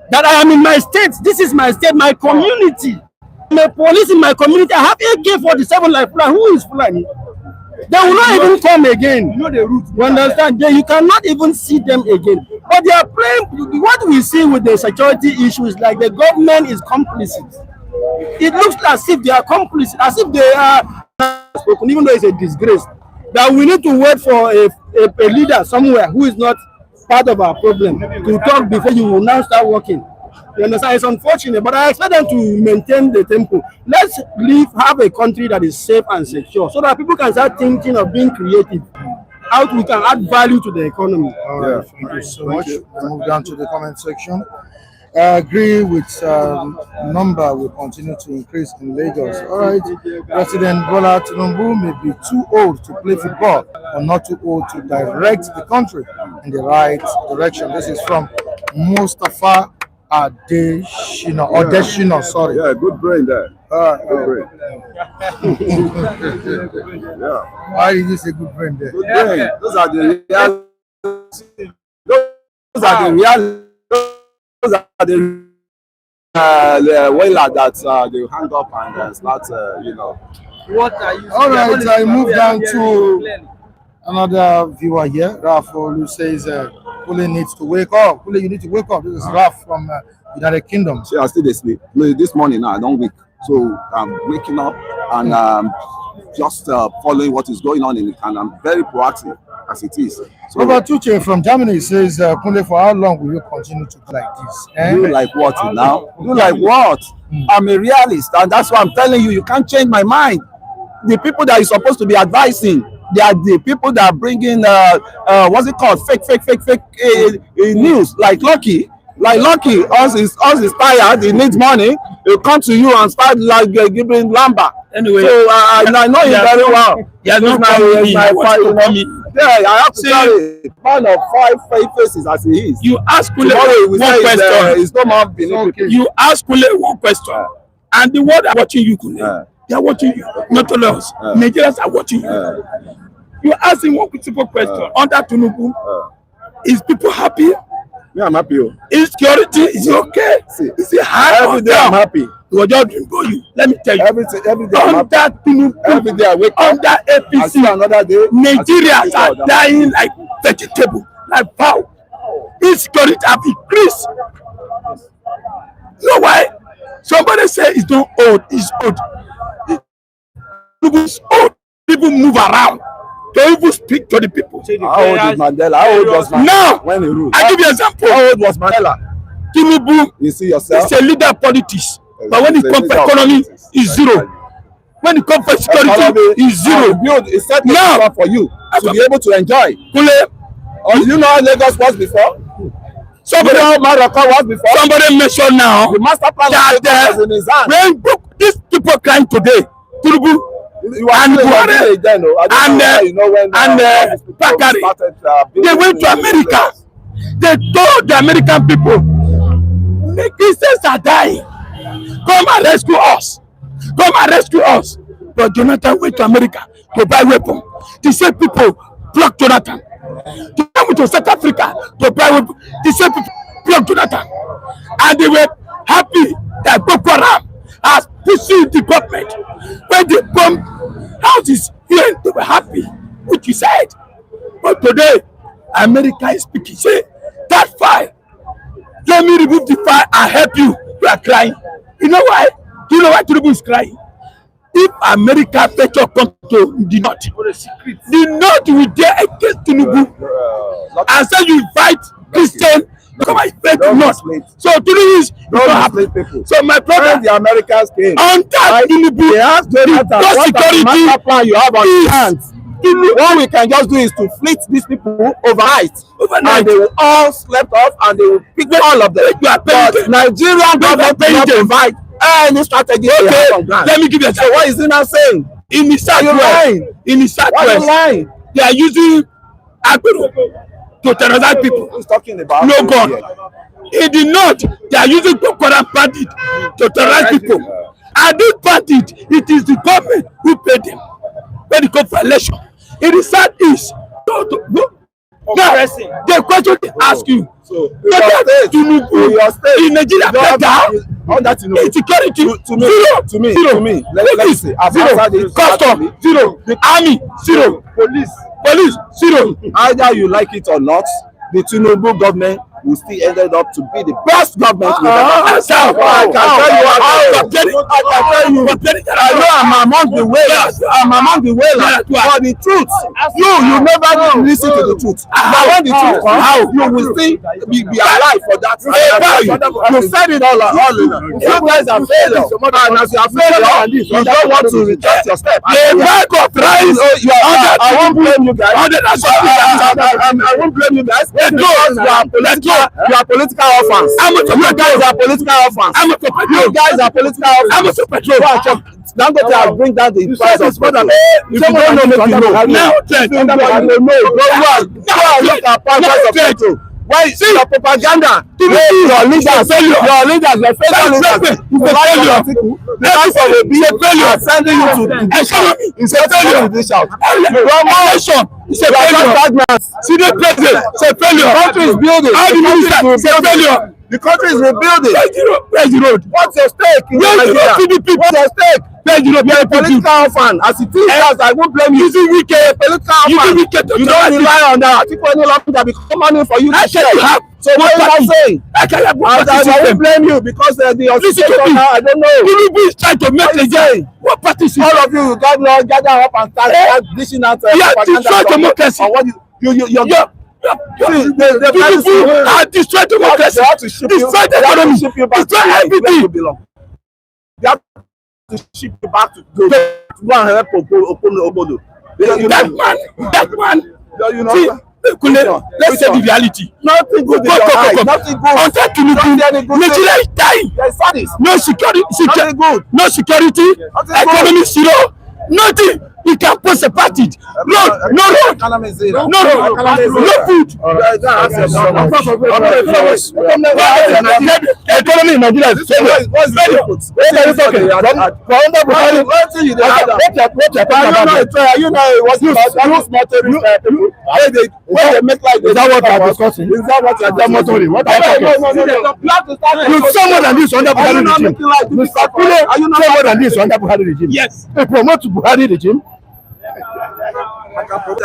That I am in my state. This is my state, my community. I'm a police in my community. I have AK-47 like Fulani. Who is Fulani? They will not even come again. You know the route. You understand? You cannot even see them again. But they are playing. What we see with the security issue is like the government is complicit. It looks as if they are complicit, as if they are spoken, even though it's a disgrace. That we need to wait for a leader somewhere who is not part of our problem to talk before you will now start working. You understand? It's unfortunate, but I expect them to maintain the tempo. Let's have a country that is safe and secure so that people can start thinking of being creative. How we can add value to the economy. All right, thank you so much. We'll move down to the comment section. I agree with number will continue to increase in Lagos. All right, President Bola Tinubu may be too old to play football, but not too old to direct the country in the right direction. This is from Mustafa Adeshina, sorry. Yeah, good brain there. Good brain. Yeah. Why did you say good brain there? Good brain. Those are the real. Those are the real. Those are the whaler that they hang up and start, What are you? All right, I move down to another viewer here, Raf, who says Kule needs to wake up. Kule, you need to wake up. This is Raf from United Kingdom. See, I still asleep. This morning now, I don't wake. So I'm waking up and just following what is going on in it, and I'm very proactive as it is. So, Robert Tuche from Germany says, Kule, for how long will you continue to do like this? Do like what now? Do like what? I'm a realist, and that's why I'm telling you, you can't change my mind. The people that you're supposed to be advising, they are the people that are bringing what's it called, fake news, like Lucky. Us is tired, he needs money, he'll come to you and start like giving lamba Anyway, So I know him very well. Yeah, He's no my, problem. he's my fight, you know. Yeah, I have to See, tell you, man of five faces as he is. You ask Kule Tomorrow we one say question. it's no more Benin people. You ask Kule one question, and the world are watching you, Kule. They are watching you, not only us. Nigerians are watching you. You ask him one simple question. Under Tinubu, is people happy? Me, I'm happy. Insecurity is okay. See, is it high every or day down? I'm happy. You just drink go you. Let me tell you. Every day I'm Under happy. Tinubu, Every day I wake up. under I see APC, another day. Nigerians are dying like vegetable, like fowl. Insecurity have increased. You know why? Somebody say it's not old, it's old. It's old. People move around. They even speak to the people. How old is Mandela? How old was Mandela Now, when he ruled? I give you an example. How old was Mandela? Tinubu You see yourself? is a leader of politics. But when it comes to economy, it's zero. When it comes to security, it's zero. It's set Now, for you to be able to enjoy. Kule, Or you know how Lagos was before? somebody, You know how Morocco was before? somebody mentioned now The master plan of Lagos was in his hand. when these people crying today, Tinubu You were and still in Buhari village then, no? I don't know how you know when Bakari, started, they went to America. They told the American people, the Christians are dying. Come and rescue us. Come and rescue us. But Jonathan went to America to buy weapons. The same people blocked Jonathan. They went to South Africa to buy weapons. The same people blocked Jonathan. And they were happy that Boko Haram has pursued the government. When they bomb houses here, they were happy, which you said. But today, America is speaking. Say, that fire, let me remove the fire and help you. You are crying. You know why? Do you know why Tinubu is crying? If America better come to the north, the north will dare against Tinubu and say you invite Christian to come and invade the north. So Tinubu is not happy. So my brother, the Americans came, under Tinubu, they asked Jonathan, what are the master plan you have on your hands? What we can just do is to fleet these people overnight. And they will all slept off and they will pick all of them. But Nigerian government will not provide any strategy. Okay, let me give you a so what is he now saying? In the southwest, they are using agbero to terrorize people. Who's talking about? No gun. In the north, they are using Boko Haram bandit to terrorize people. And this bandit, it is the government who paid them when it comes for election. In the southeast, now the question they ask you, whether Tinubu in Nigeria better insecurity zero, let's say zero, custom zero, army zero, police zero. Either you like it or not, the Tinubu government will still ended up to be the best government we've ever had. I can tell you, I know I'm among the whalers, but the truth, you never listen to the truth. But when the truth comes, you will still be alive for that. You said it all. You guys are failures, and as you are failures, you don't want to retract your step. The bag of rice, I won't blame you guys. I won't blame you guys. You are political orphans. You guys are political orphans. You guys are political orphans. Dangote has bring down the price of petrol. If you don't know, make you know. Now, look at price of petrol. Why see your propaganda? Your leaders, your failure leaders. The price of a bill are sending you to it's a failure. This out. It's a failure. See the president. It's a failure. The country is building. It's a failure. The country is rebuilding. Where's the road? What's your stake in Nigeria? What's your stake? You're a political orphan. As it is, I won't blame you. You're a political orphan. You don't rely on that. People any longer that become money for you to share. So what are you saying? I won't blame you because the association now, I don't know. Tinubu is trying to make a game. What party is all of you gather up and start dishing out propaganda democracy. Tinubu has destroyed democracy. Destroyed the economy. Destroyed everything. They have to ship you back to go and help Obodo. That man. You know, See, Let's say the reality. Nothing good in your eyes. Nothing good. Until Tinubu, Nigeria is dying. No security, no security, economy zero, nothing. We can post a party. No road, no food. Economy in Nigeria is zero. What are you talking about? You know what you when they make like is that what I'm discussing? Is that what you're talking? What are you talking? You say more than this under Buhari regime. Are you not more than this under Buhari regime? Yes. They promote Buhari regime.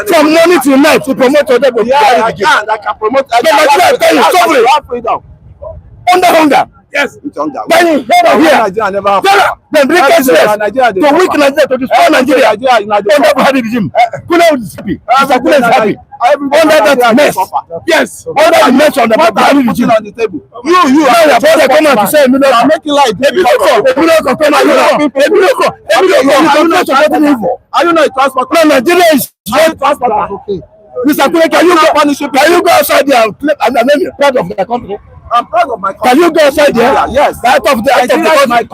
From morning till night, to promote other Buhari regime. I can promote. Under hunger. Yes. Then here, then bring us to weak Nigeria, to destroy Nigeria under Buhari regime. Kule is happy. Mr. Kule is happy. Under that mess. Yes. Under the mess on the Buhari regime. You now your brother come out to say you know making light. Are you not a transport? No, Nigeria is transport. Okay. Mr. Kule, can you go outside there and name part of the country? I'm proud of my country. Can you go outside there? Yes. Out of the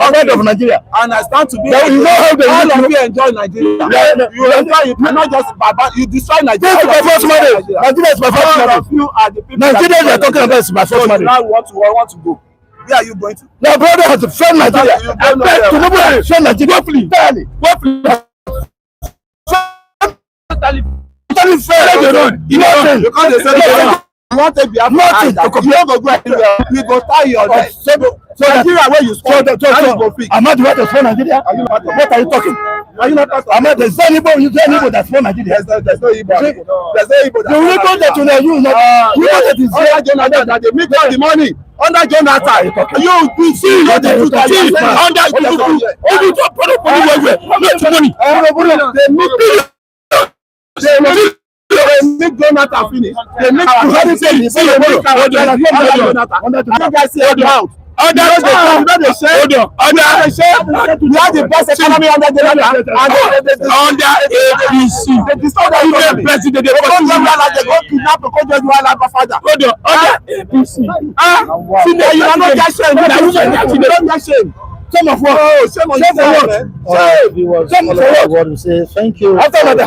country of Nigeria. And I stand to be. You know how they all of you enjoy Nigeria. You cannot just you destroy Nigeria. This is my first marriage. Nigeria is my first marriage. You are the people. Nigeria they are talking about is my first marriage. Now want to go. Where are you going to? My brother has to friend Nigeria. To friend Nigeria. Totally fair. Because they said you want to be nothing. You don't go anywhere. We go tie your neck. So Nigeria where you score. I'm not the right to friend Nigeria. What are you talking? Are you not talking? I'm not. There's anybody that's from Nigeria. There's no Igbo. There's no Igbo. You will go there to know you not. You know that is under Jonathan that they make all the money. Under Jonathan, you see what they do. Under Tinubu, only to put money. They make Jonathan finish. They make Buhari finish. You guys say it out. You have the best economy under Jonathan under APC. They destroy the economy. President, they go kidnap the father. Under APC. You are not just shame. You don't get shame. Some of what? Oh, shame on you. Some of what? We say thank you. After that,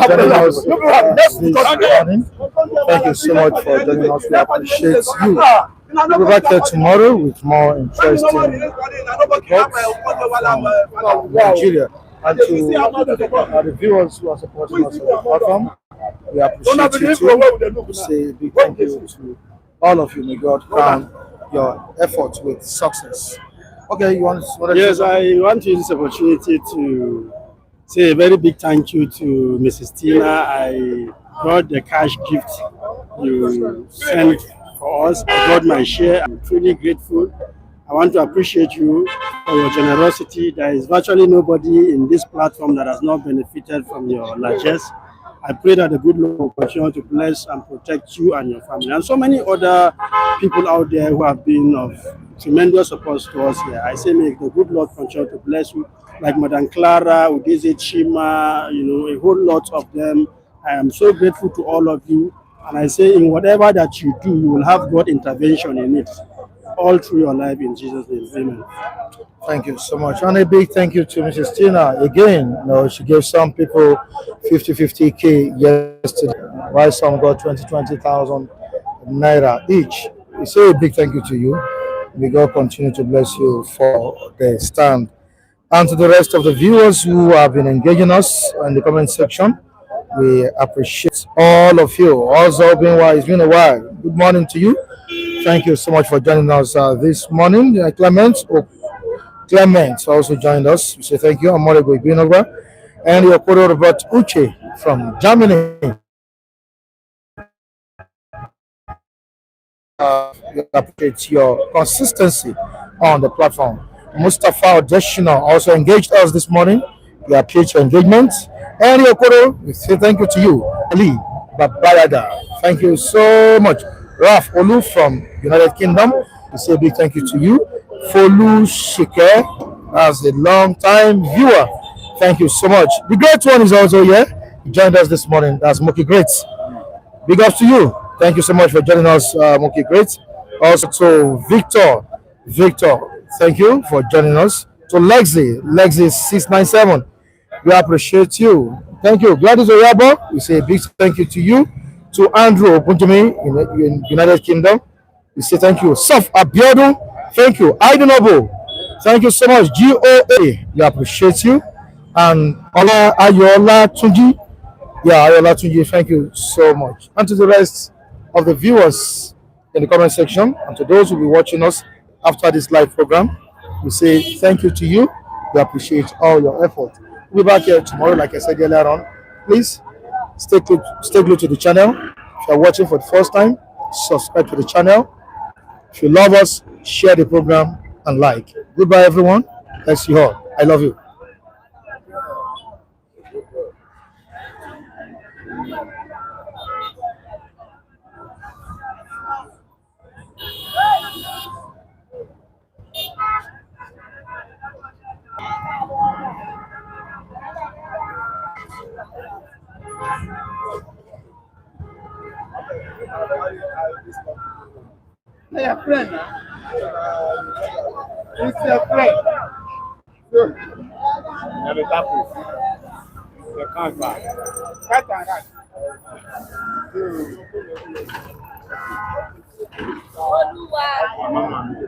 thank you so much for joining us. We appreciate you. We'll be back here tomorrow with more interesting reports from Nigeria. And to the viewers who are supporting us on the platform, we appreciate you too. We say a big thank you to all of you. May God crown your efforts with success. Okay, you want to? Yes, I want to use this opportunity to say a very big thank you to Mrs. Tina. I got the cash gift you sent for us. I got my share. I'm truly grateful. I want to appreciate you for your generosity. There is virtually nobody in this platform that has not benefited from your largesse. I pray that the good Lord will continue to bless and protect you and your family, and so many other people out there who have been of tremendous support to us here. I say, may the good Lord continue to bless you, like Madam Clara, Udeze Chima, a whole lot of them. I am so grateful to all of you, and I say, in whatever that you do, you will have God intervention in it all through your life in Jesus' name. Amen. Thank you so much. And a big thank you to Mrs. Tina. Again, she gave some people 50K yesterday, while some got 20,000 naira each. We say a big thank you to you. May God continue to bless you for the stand. And to the rest of the viewers who have been engaging us in the comment section, we appreciate all of you. Also, it's been a while. Good morning to you. Thank you so much for joining us this morning. Clement also joined us. We say thank you. I'm Morego Ibinova. And your Kodo Robert Uche from Germany. We appreciate your consistency on the platform. Mustafa Odeshina also engaged us this morning. We appreciate your engagement. And your Kodo, we say thank you to you. Ali Babayada. Thank you so much. Raf Olu from United Kingdom. We say a big thank you to you. Folu Shike, as a long time viewer. Thank you so much. The great one is also here. He joined us this morning. That's Moki Greats. Big up to you. Thank you so much for joining us, Monkey Great. Also to Victor, thank you for joining us. To Lexi 697, we appreciate you. Thank you. Gladys Oyabo, we say a big thank you to you. To Andrew Opunjimi in United Kingdom, we say thank you. Saf Abiodun, thank you. Aidunobo, thank you so much. GOA, we appreciate you. And Ola Ayola Tunji, yeah, Ayola Tunji, thank you so much. And to the rest of the viewers in the comment section, and to those who will be watching us after this live program, we say thank you to you. We appreciate all your effort. We'll be back here tomorrow, like I said earlier on. Please stay glued to the channel. If you're watching for the first time, subscribe to the channel. If you love us, share the program and like. Goodbye, everyone. Bless you all. I love you. Hey, your friend. It's your friend. Never tapu. You can't buy. Cut and cut.